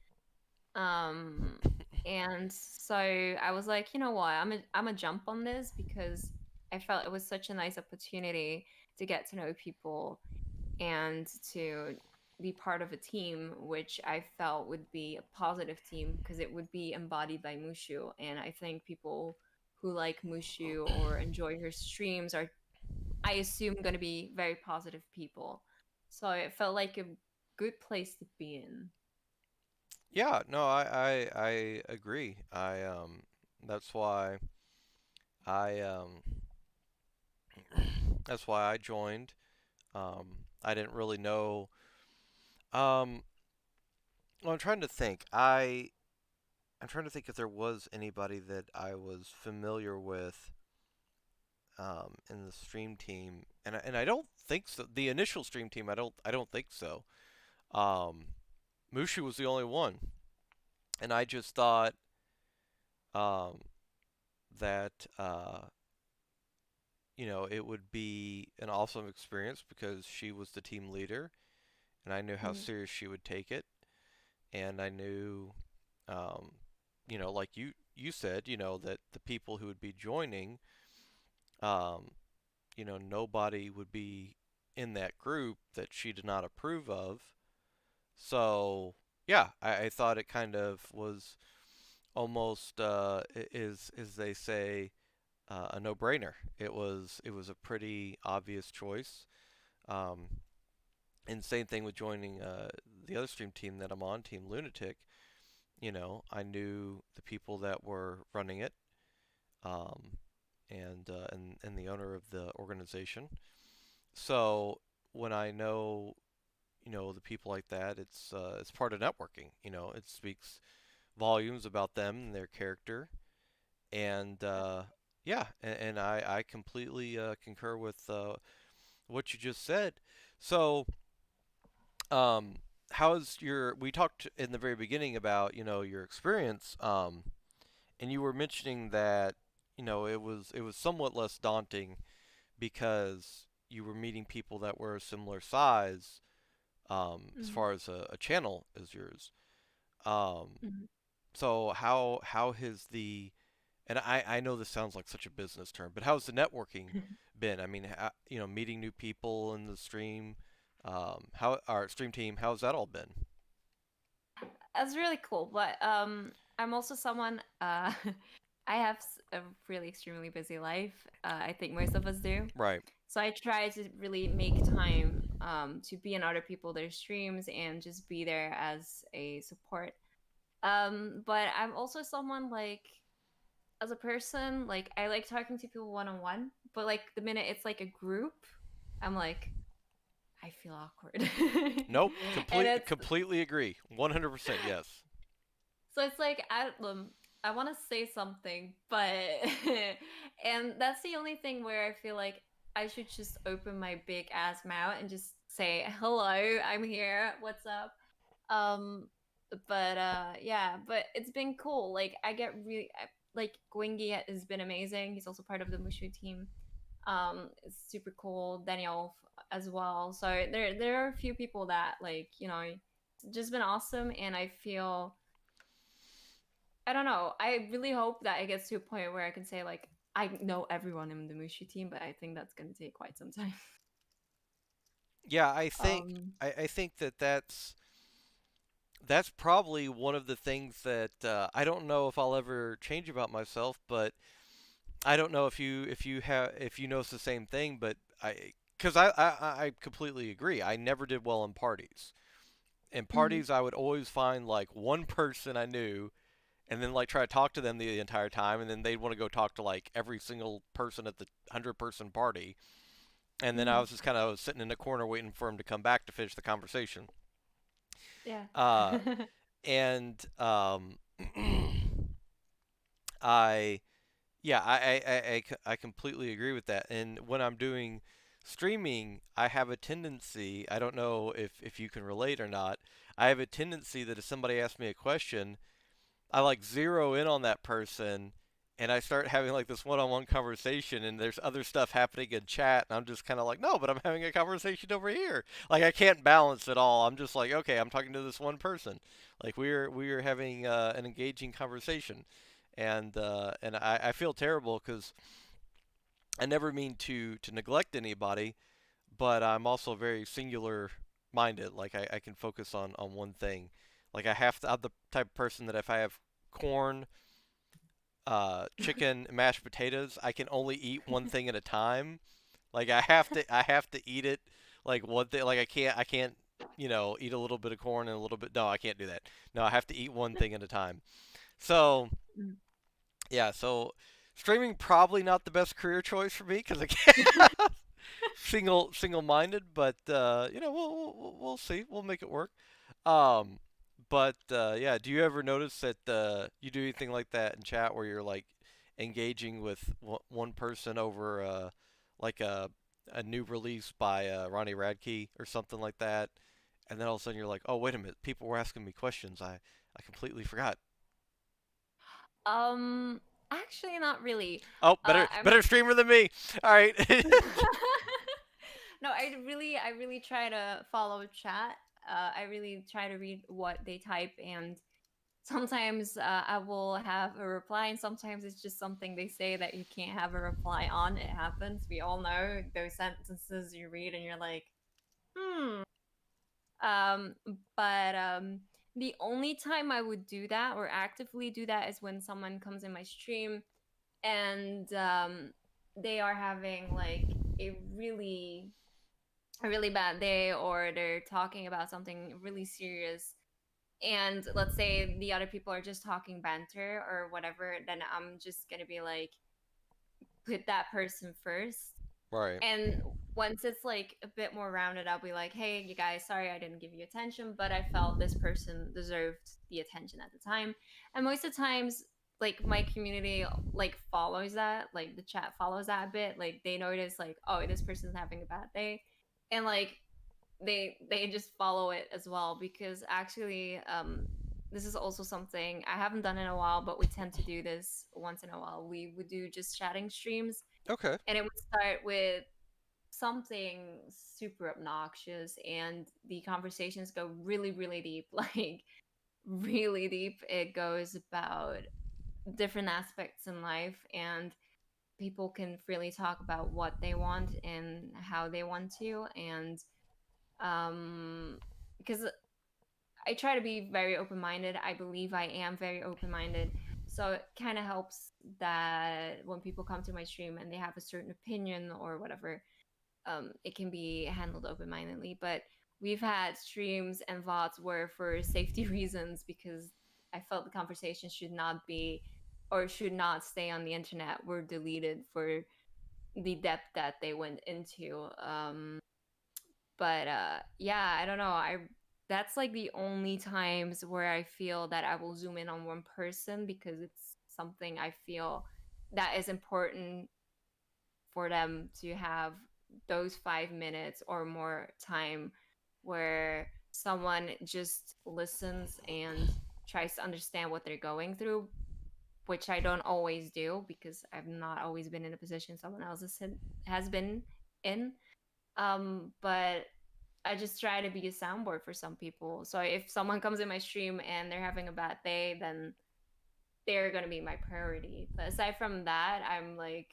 B: Um, and so I was like, you know what, I'm a jump on this because I felt it was such a nice opportunity to get to know people and to be part of a team, which I felt would be a positive team because it would be embodied by Mushu. And I think people who like Mushu or enjoy her streams are, I assume, going to be very positive people. So it felt like a good place to be in.
A: Yeah, no, I agree. That's why I that's why I joined. I didn't really know. Um, well, I'm trying to think if there was anybody that I was familiar with in the stream team, and I don't think so. The initial stream team, I don't think so. Um, Mushu was the only one, and I just thought um, that it would be an awesome experience because she was the team leader, and I knew how
B: Mhm.
A: serious she would take it, and I knew, um, like you said, that the people who would be joining, um, nobody would be in that group that she did not approve of. So yeah, I thought it kind of was almost is they say a no-brainer. It was a pretty obvious choice. Um, and same thing with joining the other stream team that I'm on, Team Lunatic. I knew the people that were running it, um, and the owner of the organization. So when I know the people like that, it's part of networking. It speaks volumes about them and their character, and yeah, and I completely concur with what you just said. So um, how's your? We talked in the very beginning about your experience, and you were mentioning that it was somewhat less daunting because you were meeting people that were a similar size, as
B: Mhm.
A: far as a channel as yours. Um,
B: Mhm.
A: so how has the and I know this sounds like such a business term, but how's the networking been? I mean, meeting new people in the stream, how our stream team, how's that all been?
B: That's really cool. But I'm also someone. I have a really extremely busy life. I think most of us do.
A: Right.
B: So I try to really make time to be in other people their streams and just be there as a support. But I'm also someone like as a person, like I like talking to people one on one. But like the minute it's like a group, I'm like I feel awkward,
A: Nope.
B: and it's
A: Completely agree. 100% yes.
B: so it's like I want to say something, but and that's the only thing where I feel like I should just open my big ass mouth and just say hello, I'm here, what's up? Um, but yeah, but it's been cool. Like I get really like Gwingy has been amazing. He's also part of the Mushu team. It's super cool. Daniel as well. So there are a few people that like it's just been awesome, and I feel I don't know. I really hope that it gets to a point where I can say like I know everyone in the Mushu team, but I think that's gonna take quite some time.
A: Yeah,
B: Um,
A: I think that that's probably one of the things that I don't know if I'll ever change about myself, but I don't know if you notice the same thing, but because I completely agree. I never did well in parties. In
B: mhm.
A: parties, I would always find like one person I knew, and then like try to talk to them the entire time, and then they'd want to go talk to like every single person at the 100-person party, and then I
B: Mhm.
A: was just kind of sitting in a corner waiting for them to come back to finish the conversation.
B: Yeah.
A: Uh, and I Yeah, I completely agree with that. And when I'm doing streaming, I have a tendency, I don't know if you can relate or not, I have a tendency that if somebody asks me a question, I like zero in on that person and I start having like this one-on-one conversation and there's other stuff happening in chat and I'm just kind of like, no, but I'm having a conversation over here. Like I can't balance it all. I'm just like, okay, I'm talking to this one person. Like we're having an engaging conversation. And I feel terrible because I never mean to neglect anybody, but I'm also very singular minded. Like I can focus on one thing. Like I'm the type of person that if I have corn, chicken, and mashed potatoes, I can only eat one thing at a time. Like I have to eat it like one thing. Like I can't eat a little bit of corn and a little bit. No, I can't do that. No, I have to eat one thing at a time. So
B: Mm.
A: yeah, so streaming probably not the best career choice for me because I can't single-minded, but we'll see. We'll make it work. Um, but yeah, do you ever notice that you do anything like that in chat where you're like engaging with one person over like a new release by Ronnie Radke or something like that, and then all of a sudden you're like, oh wait a minute, people were asking me questions. I completely forgot.
B: Um, Actually, not really.
A: Oh, better
B: I'm
A: better streamer than me. All right.
B: No, I really try to follow chat. I really try to read what they type, and sometimes I will have a reply, and sometimes it's just something they say that you can't have a reply on. It happens. We all know those sentences you read, and you're like, hmm. Um, but the only time I would do that or actively do that is when someone comes in my stream and they are having like a really a really bad day, or they're talking about something really serious, and let's say the other people are just talking banter or whatever, then I'm just gonna be like, put that person first.
A: Right.
B: And once it's like a bit more rounded, I'll be like, hey, you guys, sorry I didn't give you attention, but I felt this person deserved the attention at the time. And most of the times, like my community like follows that, like the chat follows that a bit. Like they notice like, oh, this person's having a bad day. And like they just follow it as well, because actually this is also something I haven't done in a while, but we tend to do this once in a while. We would do just chatting streams,
A: Okay.
B: and it would start with something super obnoxious, and the conversations go really really deep, like really deep. It goes about different aspects in life, and people can freely talk about what they want and how they want to. And because I try to be very open-minded, I believe I am very open-minded, so it kind of helps that when people come to my stream and they have a certain opinion or whatever, it can be handled open-mindedly. But we've had streams and VODs where, for safety reasons, because I felt the conversation should not be or should not stay on the internet, were deleted for the depth that they went into. But yeah, I don't know. I That's like the only times where I feel that I will zoom in on one person, because it's something I feel that is important for them to have those 5 minutes or more time where someone just listens and tries to understand what they're going through, which I don't always do because I've not always been in a position someone else has been in. But I just try to be a soundboard for some people. So if someone comes in my stream and they're having a bad day, then they're gonna be my priority. But aside from that, I'm like,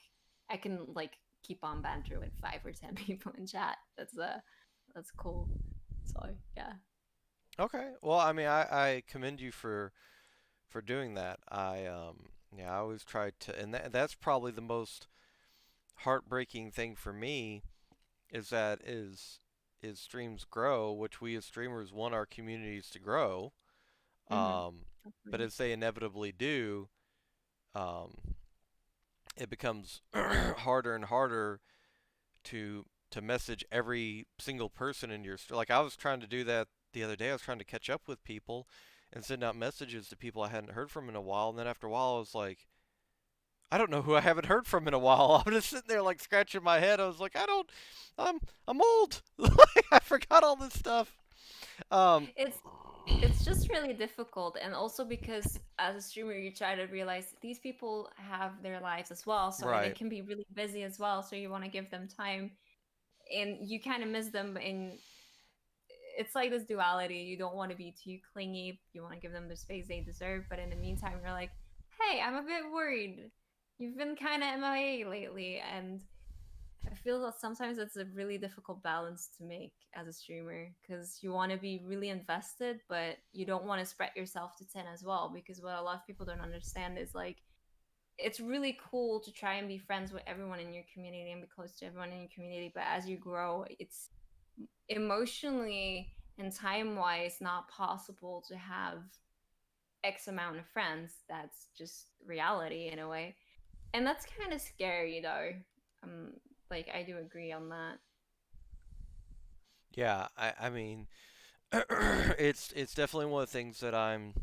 B: I can like keep on banter with 5 or 10 people in chat. That's cool. So yeah.
A: Okay. Well, I mean, I commend you for doing that. Yeah, I always try to, and that's probably the most heartbreaking thing for me is that is streams grow, which we as streamers want our communities to grow.
B: Mm-hmm.
A: Um, but as they inevitably do, um, it becomes harder and harder to to message every single person in your like I was trying to do that the other day. I was trying to catch up with people and send out messages to people I hadn't heard from in a while, and then after a while I was like, I don't know who I haven't heard from in a while. I'm just sitting there like scratching my head. I was like, I'm old. Like I forgot all this stuff. Um,
B: It's it's just really difficult, and also because as a streamer you try to realize these people have their lives as well, so they
A: right.
B: can be really busy as well, so you want to give them time, and you kind of miss them. And it's like this duality. You don't want to be too clingy, you want to give them the space they deserve, but in the meantime you're like, hey, I'm a bit worried, you've been kind of MIA lately. And I feel that sometimes it's a really difficult balance to make as a streamer, because you want to be really invested, but you don't want to spread yourself to 10 as well. Because what a lot of people don't understand is like, it's really cool to try and be friends with everyone in your community and be close to everyone in your community. But as you grow, it's emotionally and time wise not possible to have X amount of friends. That's just reality in a way. And that's kind of scary though. Um like I do agree on that.
A: Yeah, I mean, it's definitely one of the things that I'm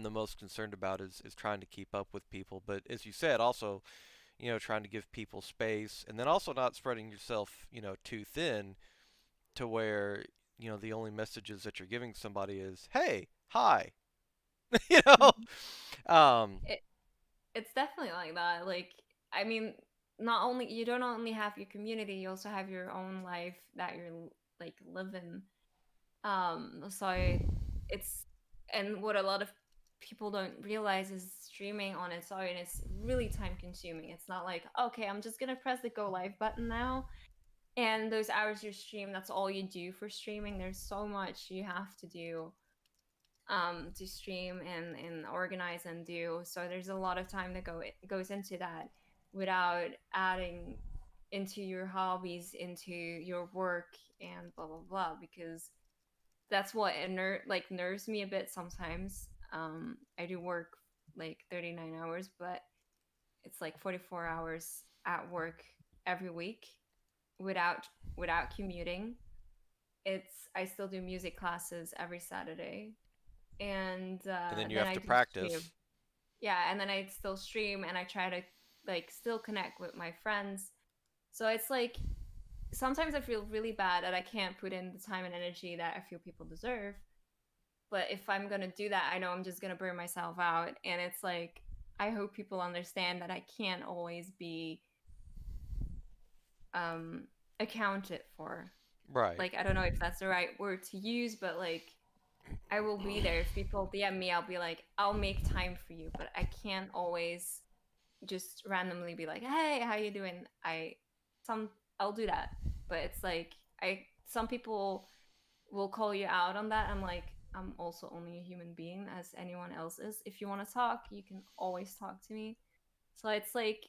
A: the most concerned about is trying to keep up with people. But as you said, also, trying to give people space, and then also not spreading yourself, too thin to where, the only messages that you're giving somebody is, "Hey, hi," you know.
B: Mhm.
A: Um,
B: It it's definitely like that. Like I mean, not only you don't only have your community, you also have your own life that you're like living. So it's and what a lot of people don't realize is streaming on its own is really time consuming. It's not like, okay, I'm just gonna press the go live button now. And those hours you stream, that's all you do for streaming. There's so much you have to do to stream and organize and do. So there's a lot of time that goes into that without adding into your hobbies, into your work and blah blah blah because that's what like nerves me a bit sometimes. I do work like 39 hours, but it's like 44 hours at work every week without commuting. It's I still do music classes every Saturday, and
A: and then you
B: then
A: have
B: I
A: to
B: do stream.
A: practice.
B: Yeah, and then I still stream, and I try to like still connect with my friends. So it's like sometimes I feel really bad that I can't put in the time and energy that I feel people deserve. But if I'm gonna do that, I know I'm just gonna burn myself out. And it's like I hope people understand that I can't always be um accounted for.
A: Right.
B: Like I don't know if that's the right word to use, but like I will be there. If people DM me, I'll be like, I'll make time for you, but I can't always just randomly be like, hey, how you doing? Some I'll do that. But it's like I some people will call you out on that. I'm like, I'm also only a human being as anyone else is. If you want to talk, you can always talk to me. So it's like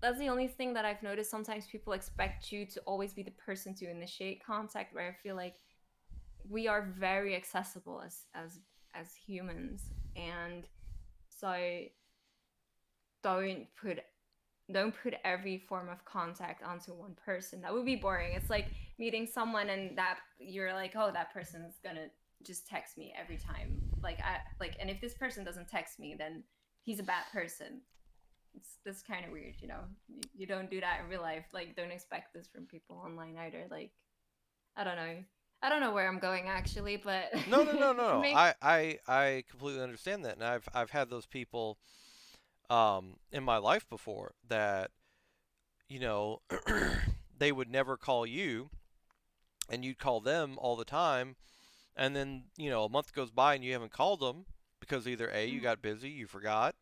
B: that's the only thing that I've noticed. Sometimes people expect you to always be the person to initiate contact, where I feel like we are very accessible as humans, and so don't put don't put every form of contact onto one person. That would be boring. It's like meeting someone and that you're like, oh, that person's gonna just text me every time. Like I like, and if this person doesn't text me, then he's a bad person. It's that's kind of weird, you know. You don't do that in real life. Like, don't expect this from people online either. Like, I don't know. I don't know where I'm going actually, but
A: No, no, no, no,
B: it
A: no.
B: makes
A: I completely understand that, and I've had those people in my life before that you know they would never call you, and you'd call them all the time, and then a month goes by and you haven't called them because either A, you
B: mm,
A: got busy, you forgot,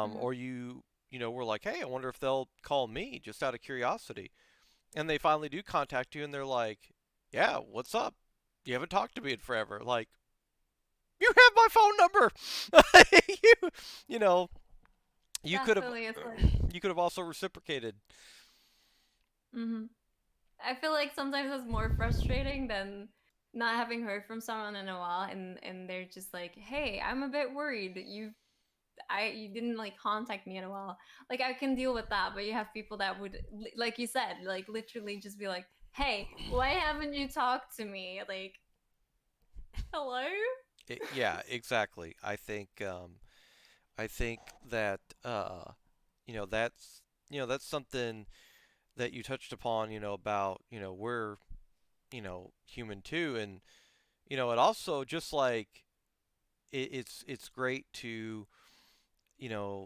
B: mm,
A: or you were like, hey, I wonder if they'll call me just out of curiosity, and they finally do contact you, and they're like, yeah, what's up? You haven't talked to me in forever. Like, you have my phone number. you, you know, you could have,
B: definitely. It's like
A: you could have also reciprocated.
B: mm-hmm. I feel like sometimes it's more frustrating than not having heard from someone in a while, and they're just like, "Hey, I'm a bit worried. You didn't like contact me in a while." Like I can deal with that, but you have people that would, like you said, like literally just be like, "Hey, why haven't you talked to me?" Like, hello.
A: Yeah, exactly. I think that that's something that you touched upon. About we're human too, and it also just like it's great to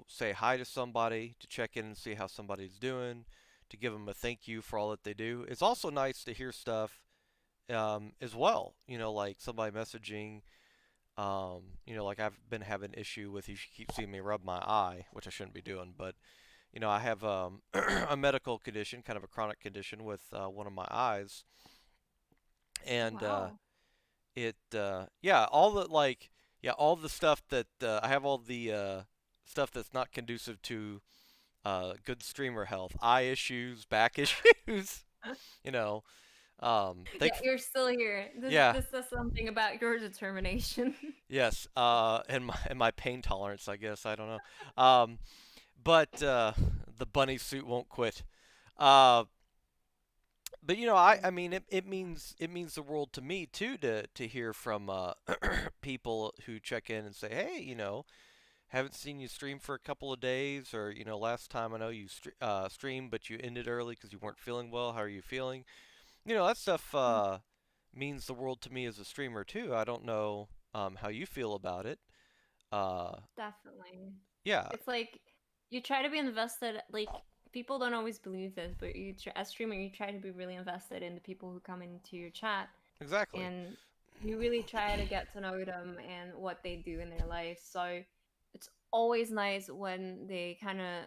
A: say hi to somebody, to check in and see how somebody's doing, to give them a thank you for all that they do. It's also nice to hear stuff as well. Like somebody messaging. Like I've been having an issue with you keep seeing me rub my eye, which I shouldn't be doing, but I have a medical condition, kind of a chronic condition with one of my eyes,
B: Oh
A: and
B: wow.
A: yeah, all the stuff that I have all the stuff that's not conducive to good streamer health, eye issues, back issues, you know,
B: Yeah,
A: Thanks.
B: you're still here. This
A: Yeah.
B: this says something about your determination.
A: Yes. And my pain tolerance, I guess. I don't know. But the bunny suit won't quit. Uh, but I mean, it means the world to me too to hear from people who check in and say, hey, haven't seen you stream for a couple of days, or last time I know you streamed, but you ended early because you weren't feeling well. How are you feeling? That stuff means the world to me as a streamer too. I don't know how you feel about it. Uh,
B: Definitely.
A: yeah,
B: It's like you try to be invested. Like people don't always believe this, but as streamer, you try to be really invested in the people who come into your chat,
A: exactly.
B: and you really try to get to know them and what they do in their life. So it's always nice when they kind of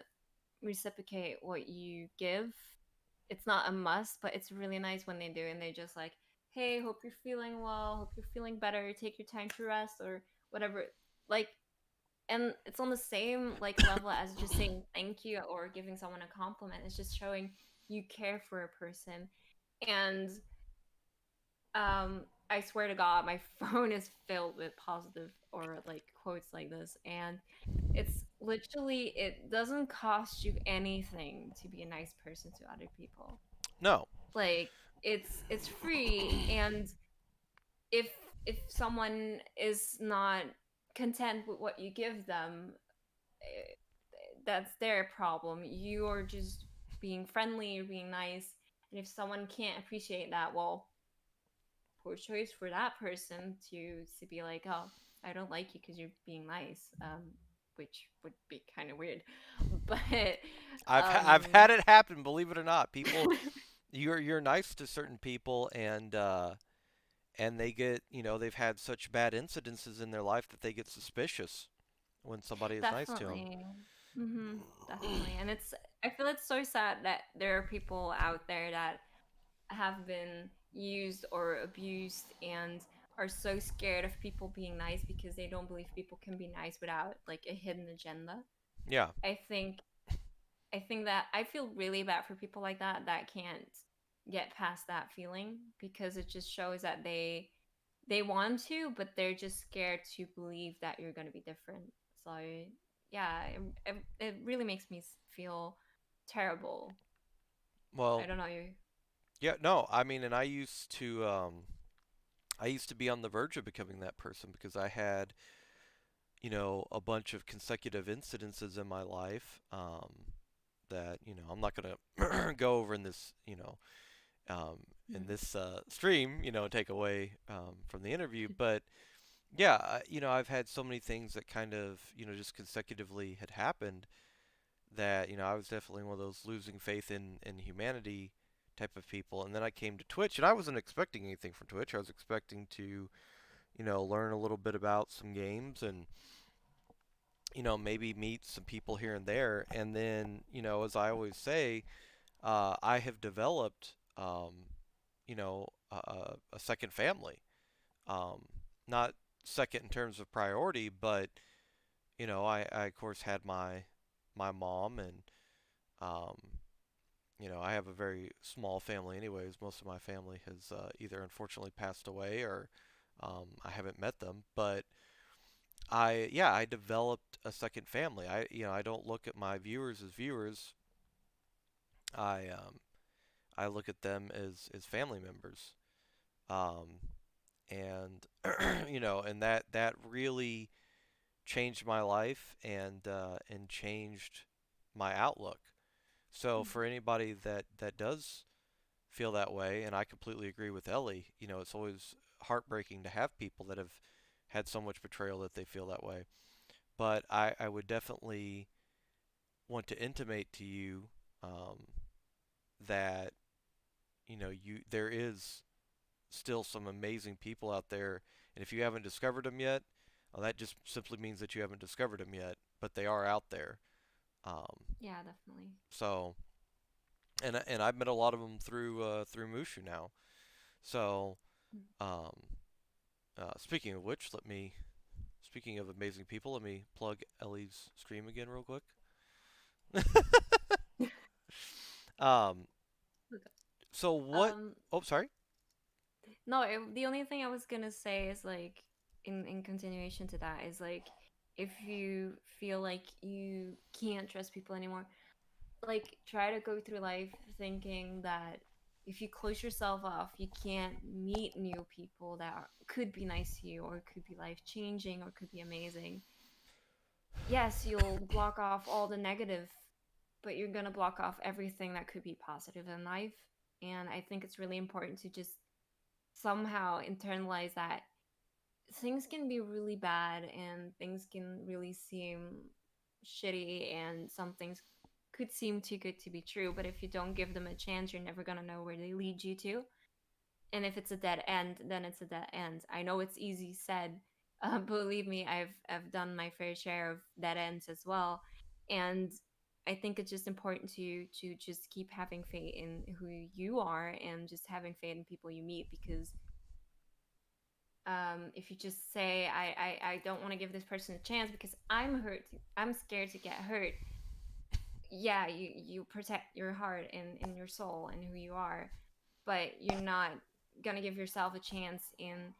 B: reciprocate what you give. It's not a must, but it's really nice when they do, and they just like, hey, hope you're feeling well, hope you're feeling better, take your time to rest or whatever. Like, and it's on the same like level as just saying thank you or giving someone a compliment. It's just showing you care for a person. And I swear to God, my phone is filled with positive or like quotes like this. And it's literally, it doesn't cost you anything to be a nice person to other people.
A: No.
B: Like it's free. And if if someone is not content with what you give them, eh, that's their problem. You're just being friendly, you're being nice. And if someone can't appreciate that, well, poor choice for that person to be like, oh, I don't like you because you're being nice, which would be kind of weird. But
A: I've
B: um,
A: had it happen. Believe it or not, people, you're nice to certain people, and they get they've had such bad incidences in their life that they get suspicious when somebody is nice to them.
B: definitely, definitely, and I feel it's so sad that there are people out there that have been used or abused and are so scared of people being nice because they don't believe people can be nice without like a hidden agenda.
A: Yeah.
B: I think I think that I feel really bad for people like that that can't get past that feeling because it just shows that they want to, but they're just scared to believe that you're going to be different. So yeah, it really makes me feel terrible. I
A: Well,
B: don't know you.
A: yeah, no, I mean, and I used to be on the verge of becoming that person because I had, a bunch of consecutive incidences in my life that, I'm not going to go over um, in
B: Mhm.
A: this stream, take away from the interview. But yeah, I've had so many things that kind of, just consecutively had happened that, I was definitely one of those losing faith in humanity type of people. And then I came to Twitch, and I wasn't expecting anything from Twitch. I was expecting to, learn a little bit about some games and, maybe meet some people here and there. And then, as I always say, I have developed, a second family. Um, Not second in terms of priority, but I of course had my mom, and um, I have a very small family. Anyways, most of my family has either unfortunately passed away or I haven't met them. But I developed a second family. I don't look at my viewers as viewers. I look at them as family members. Um, and and that really changed my life and changed my outlook. So for anybody that does feel that way, and I completely agree with Ellie, it's always heartbreaking to have people that have had so much betrayal that they feel that way. But I would definitely want to intimate to you um, that there is still some amazing people out there, and if you haven't discovered them yet, well, that just simply means that you haven't discovered them yet. But they are out there. Um,
B: Yeah, definitely.
A: so and I've met a lot of them through Mushu now. So um, speaking of which, speaking of amazing people, let me plug Ellie's stream again real quick. Um,
B: Okay.
A: so what?
B: Um,
A: Oh, sorry.
B: No, the only thing I was gonna say is like in continuation to that is like if you feel like you can't trust people anymore, like try to go through life thinking that if you close yourself off, you can't meet new people that could be nice to you or could be life changing or could be amazing. Yes, you'll block off all the negative, but you're going to block off everything that could be positive in life. And I think it's really important to just somehow internalize that things can be really bad and things can really seem shitty and some things could seem too good to be true, but if you don't give them a chance, you're never going to know where they lead you to. And if it's a dead end, then it's a dead end. I know it's easy said. Believe me, I've done my fair share of dead ends as well, and I think it's just important to just keep having faith in who you are and just having faith in people you meet because if you just say I don't want to give this person a chance because I'm hurt, I'm scared to get hurt. Yeah, you protect your heart and your soul and who you are, but you're not gonna give yourself a chance in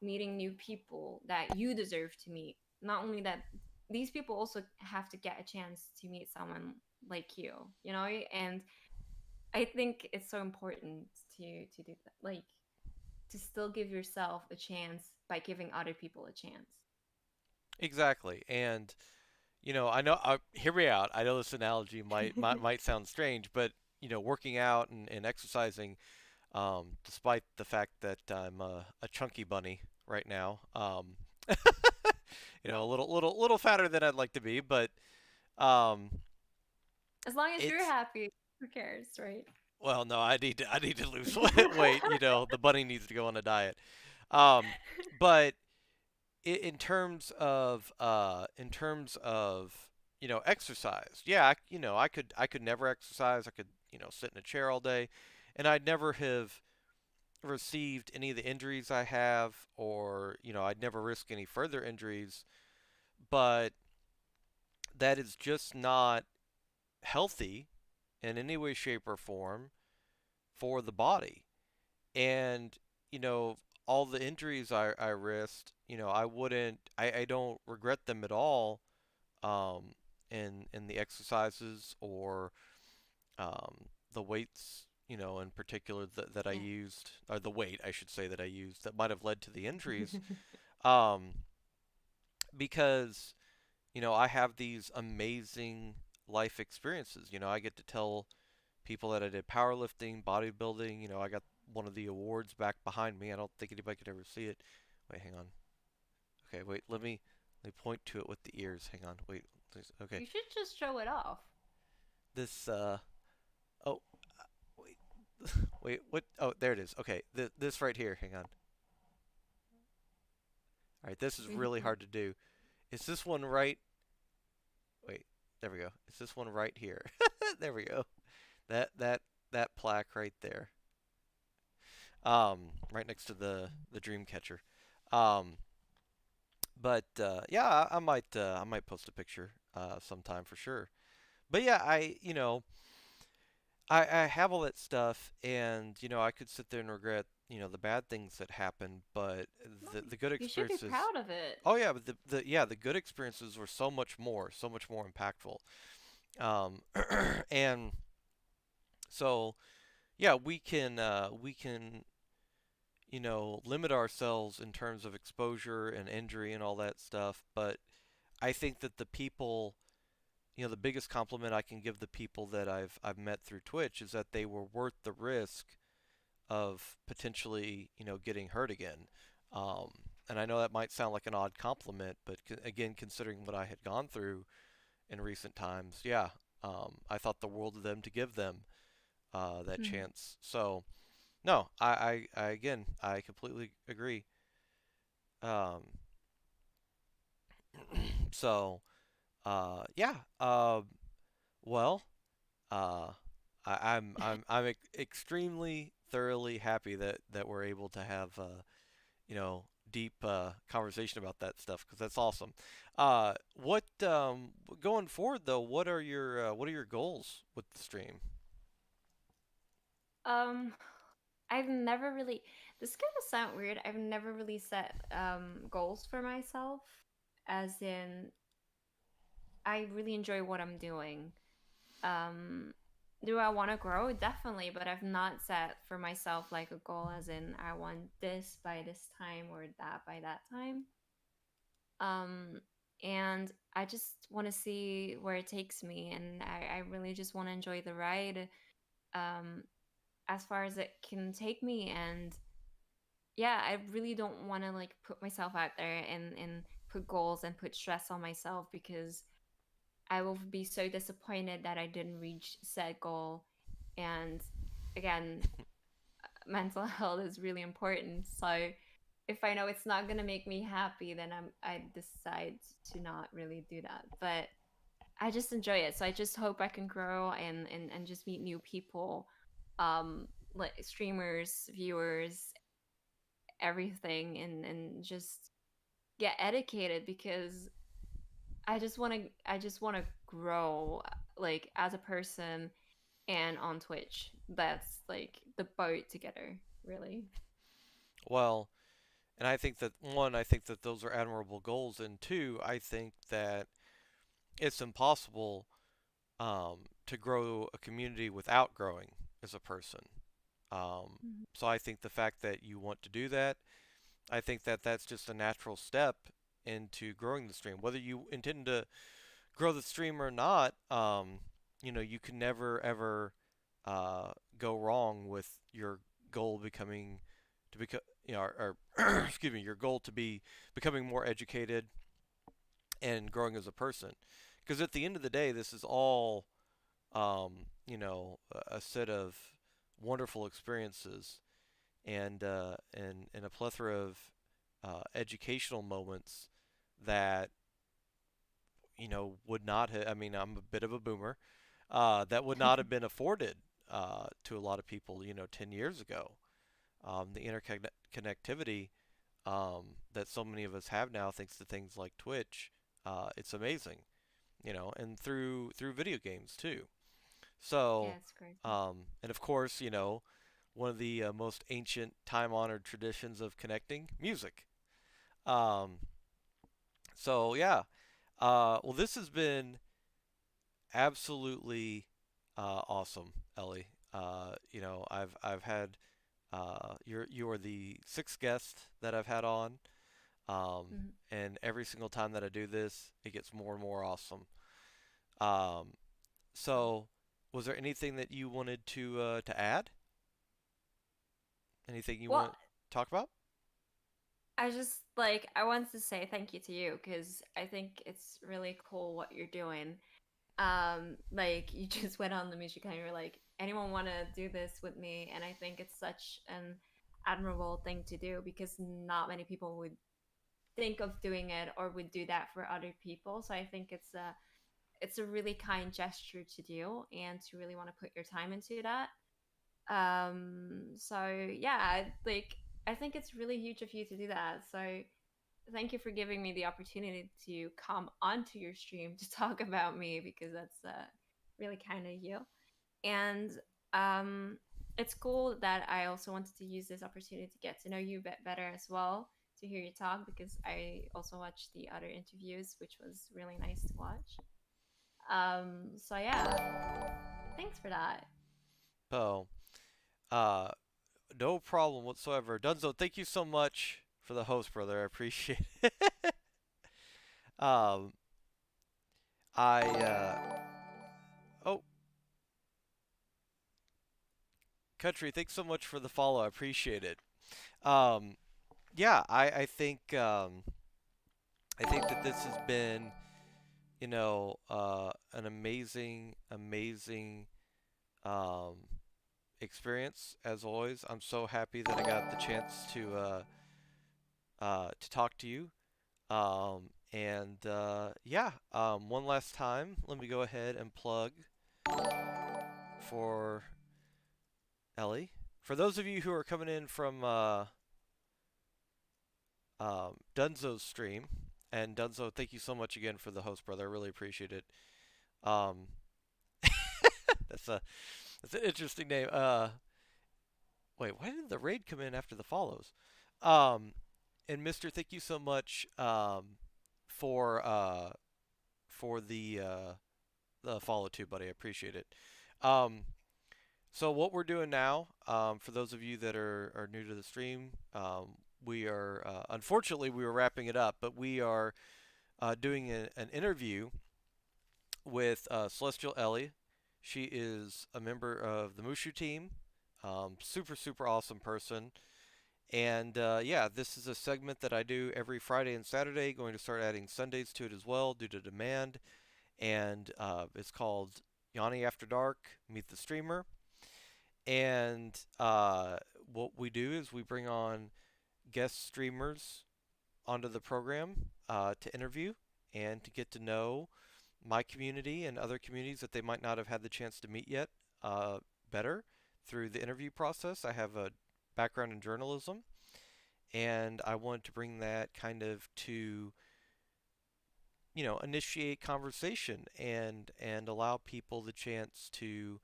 B: meeting new people that you deserve to meet. Not only that, these people also have to get a chance to meet someone like you know. And I think it's so important to do that, like to still give yourself a chance by giving other people a chance.
A: Exactly. And I know hear me out. I know this analogy might sound strange, but working out and exercising, despite the fact that I'm a chunky bunny right now, a little fatter than I'd like to be, but um,
B: As long as you're
A: it's
B: happy, who cares, right?
A: well, no, I need to lose weight. The bunny needs to go on a diet. But in terms of exercise, yeah, I could never exercise. I could sit in a chair all day, and I'd never have received any of the injuries I have, or I'd never risk any further injuries. But that is just not healthy in any way, shape, or form for the body. And you know all the injuries I risked, I don't regret them at all, um, in the exercises or the weights, in particular that I
B: Yeah.
A: used, or the weight I should say that I used that might have led to the injuries, um, because I have these amazing life experiences. I get to tell people that I did powerlifting, bodybuilding. I got one of the awards back behind me. I don't think anybody could ever see it. Wait, hang on. Okay, wait. Let me point to it with the ears. Hang on. Wait. Okay.
B: You should just show it off.
A: This. Oh. Wait. Wait. What? Oh, there it is. Okay. This right here. Hang on. All right. This is really hard to do. Is this one right? Wait. There we go. Is this one right here? There we go. That plaque right there. Right next to the dream catcher. Um, but yeah, I might post a picture sometime for sure. But yeah, I have all that stuff, and I could sit there and regret the bad things that happened, but
B: No,
A: the good
B: you should be
A: experiences.
B: proud of it.
A: Oh yeah, but the good experiences were so much more impactful. Um, and so yeah, we can limit ourselves in terms of exposure and injury and all that stuff. But I think that the people, the biggest compliment I can give the people that I've met through Twitch is that they were worth the risk of potentially, getting hurt again. Um, and I know that might sound like an odd compliment, but again, considering what I had gone through in recent times, yeah, I thought the world of them to give them that
B: Hmm.
A: chance. So, no, I again, I completely agree. Um, so, yeah. Well, uh, extremely thoroughly happy that we're able to have deep conversation about that stuff because that's awesome. What going forward though? What are your goals with the stream?
B: Um, I've never really, this is gonna sound weird. I've never really set goals for myself, as in I really enjoy what I'm doing. Um, do I want to grow? Definitely, but I've not set for myself like a goal as in I want this by this time or that by that time. Um, and I just want to see where it takes me, and I really just want to enjoy the ride um, as far as it can take me. And yeah, I really don't want to like put myself out there and put goals and put stress on myself, because I will be so disappointed that I didn't reach said goal. And again, mental health is really important. So if I know it's not gonna make me happy, then I decide to not really do that. But I just enjoy it. So I just hope I can grow and just meet new people, like streamers, viewers, everything, and just get educated, because I just want to grow like as a person and on Twitch. That's like the boat together, really.
A: Well, and I think that one, I think that those are admirable goals, and two, I think that it's impossible to grow a community without growing as a person. Um,
B: Mhm.
A: so I think the fact that you want to do that, I think that that's just a natural step into growing the stream. Whether you intend to grow the stream or not, you can never ever go wrong with your goal becoming to become, or excuse me, your goal to be becoming more educated and growing as a person. Because at the end of the day, this is all, a set of wonderful experiences and a plethora of educational moments that would not have. I mean, I'm a bit of a boomer. That would not have been afforded to a lot of people, 10 years ago. The interconnectivity that so many of us have now, thanks to things like Twitch, it's amazing, and through video games too.
B: Yeah,
A: So,
B: it's crazy.
A: and of course, one of the most ancient, time-honored traditions of connecting, music. Um, so yeah, well, this has been absolutely awesome, Ellie. I've had you are the sixth guest that I've had on, um,
B: Mhm.
A: and every single time that I do this, it gets more and more awesome. Um, so, was there anything that you wanted to add? Anything you
B: Well,
A: want to talk about?
B: I just I want to say thank you to you, because I think it's really cool what you're doing. Like you just went on the music and you're like, anyone want to do this with me? And I think it's such an admirable thing to do, because not many people would think of doing it or would do that for other people. So I think it's a really kind gesture to do, and to really want to put your time into that. So yeah, like I think it's really huge of you to do that. So thank you for giving me the opportunity to come onto your stream to talk about me, because that's really kind of you. And um, it's cool that I also wanted to use this opportunity to get to know you a bit better as well, to hear you talk, because I also watched the other interviews, which was really nice to watch. So yeah, thanks for that.
A: Oh, uh, no problem whatsoever. Dunzo, thank you so much for the host, brother. I appreciate it. um, oh, Country, thanks so much for the follow. I appreciate it. Um, yeah, I think that this has been, an amazing, amazing, um, experience as always. I'm so happy that I got the chance to talk to you. And yeah, one last time, let me go ahead and plug for Ellie. For those of you who are coming in from Dunzo's stream, and Dunzo, thank you so much again for the host, brother. I really appreciate it. Um, that's a that's an interesting name. Wait, why did the raid come in after the follows? Um, and Mister, thank you so much for uh, for the follow too, buddy. I appreciate it. Um, so what we're doing now, for those of you that are new to the stream, we are unfortunately we were wrapping it up, but we are doing an interview with CelestialElly. She is a member of the Mushu team. Super super awesome person. And yeah, this is a segment that I do every Friday and Saturday. Going to start adding Sundays to it as well due to demand. And it's called Yawny After Dark, Meet the Streamer. And what we do is we bring on guest streamers onto the program to interview and to get to know my community and other communities that they might not have had the chance to meet yet uh, better through the interview process. I have a background in journalism, and I wanted to bring that kind of to initiate conversation and allow people the chance to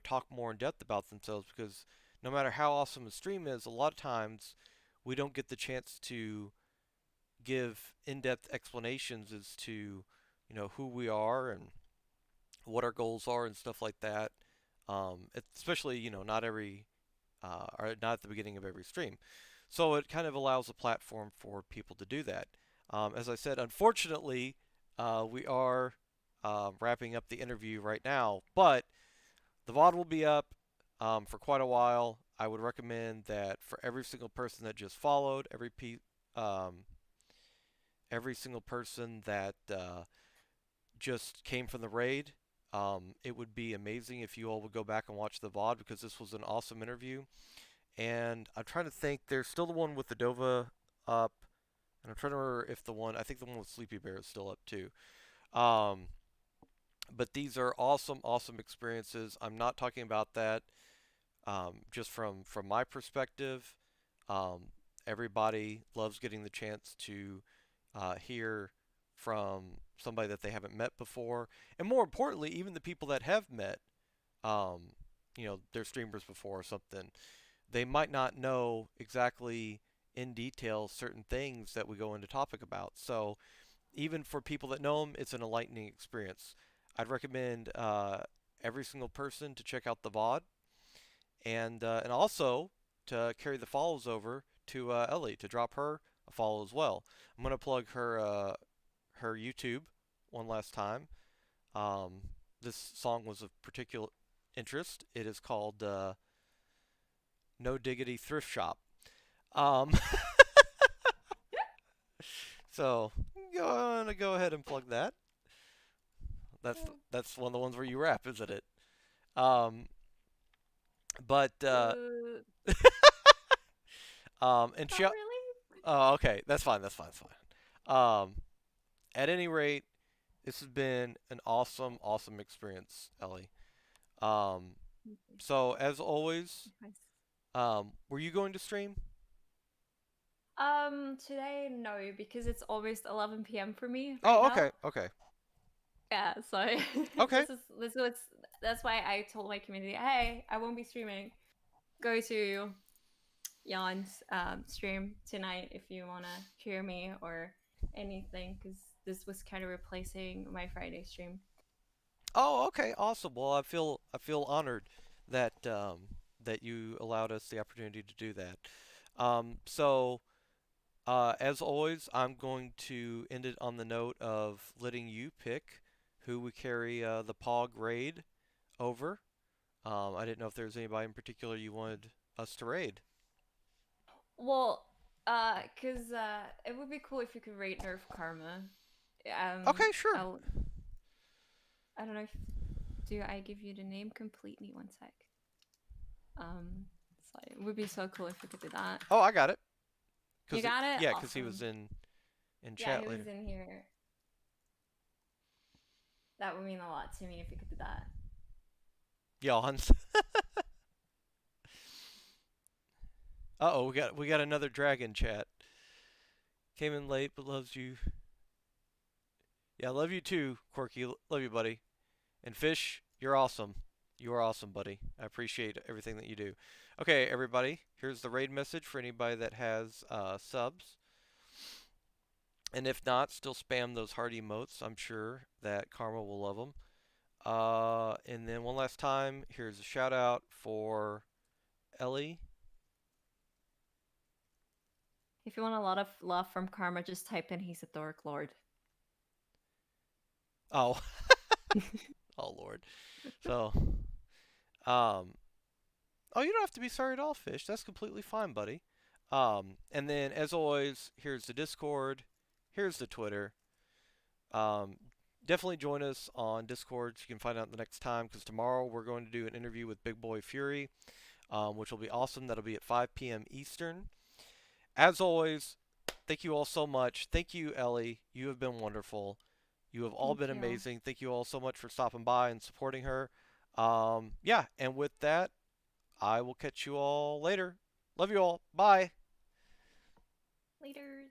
A: talk more in depth about themselves, because no matter how awesome a stream is, a lot of times we don't get the chance to give in-depth explanations as to who we are and what our goals are and stuff like that. Especially not every or not at the beginning of every stream. So it kind of allows a platform for people to do that. As I said, unfortunately, we are wrapping up the interview right now, but the VOD will be up for quite a while. I would recommend that for every single person that just followed, um, every single person that just came from the raid, it would be amazing if you all would go back and watch the VOD, because this was an awesome interview. And I'm trying to think, there's still the one with the Dova up, and I'm trying to remember if I think the one with Sleepy Bear is still up too. Um, but these are awesome, awesome experiences. I'm not talking about that just from my perspective. Um, Everybody loves getting the chance to hear from somebody that they haven't met before, and more importantly, even the people that have met, um, their streamers before or something, they might not know exactly in detail certain things that we go into topic about. So even for people that know them, it's an enlightening experience. I'd recommend every single person to check out the VOD, and also to carry the follows over to Ellie to drop her a follow as well. I'm gonna plug her YouTube one last time. Um, this song was of particular interest. It is called No Diggity Thrift Shop. Um, so gonna go ahead and plug that. That's one of the ones where you rap, isn't it? Um, but and
B: Not
A: she.
B: really.
A: Oh, okay, that's fine. That's fine. That's fine. At any rate, this has been an awesome, awesome experience, Ellie. Um,
B: Okay.
A: so as always,
B: Nice.
A: were you going to stream?
B: Today no, because it's almost 11 p.m. for me right
A: Oh,
B: now.
A: okay, okay,
B: Yeah, so
A: okay.
B: this is what's that's why I told my community, hey, I won't be streaming. Go to Jan's stream tonight if you wanna hear me or anything, because this was kind of replacing my Friday stream.
A: Oh, okay, awesome. Well, I feel honored that that you allowed us the opportunity to do that. So as always, I'm going to end it on the note of letting you pick who we carry the Pog raid over. I didn't know if there was anybody in particular you wanted us to raid.
B: Well, cause it would be cool if you could rate Nerf Karma.
A: Okay, sure.
B: I'll I don't know if do I give you the name completely? One sec. So it would be so cool if we could do that.
A: Oh, I got it.
B: You
A: Cause
B: got it?
A: yeah, cause he was
B: Awesome.
A: in
B: Yeah,
A: chat
B: he was
A: later.
B: in here. That would mean a lot to me if you could do that.
A: Yeah, Hans. Uh-oh, we got another dragon chat. Came in late but loves you. Yeah, love you too, Quirky. Love you, buddy. And Fish, you're awesome. You are awesome, buddy. I appreciate everything that you do. Okay, everybody, here's the raid message for anybody that has subs. And if not, still spam those heart emotes. I'm sure that Karma will love them. And then one last time, here's a shout out for Ellie.
B: If you want a lot of love from Karma, just type in he's a Dork Lord.
A: Oh, oh Lord. So, um, oh, you don't have to be sorry at all, Fish. That's completely fine, buddy. And then as always, here's the Discord, here's the Twitter. Um, definitely join us on Discord. So you can find out the next time because tomorrow we're going to do an interview with Big Boy Fury, which will be awesome. That'll be at 5 p.m. Eastern. As always, thank you all so much. Thank you, Ellie. You have been wonderful. You have all
B: Thank
A: been
B: you.
A: amazing. Thank you all so much for stopping by and supporting her. Yeah, and with that, I will catch you all later. Love you all. Bye.
B: Later.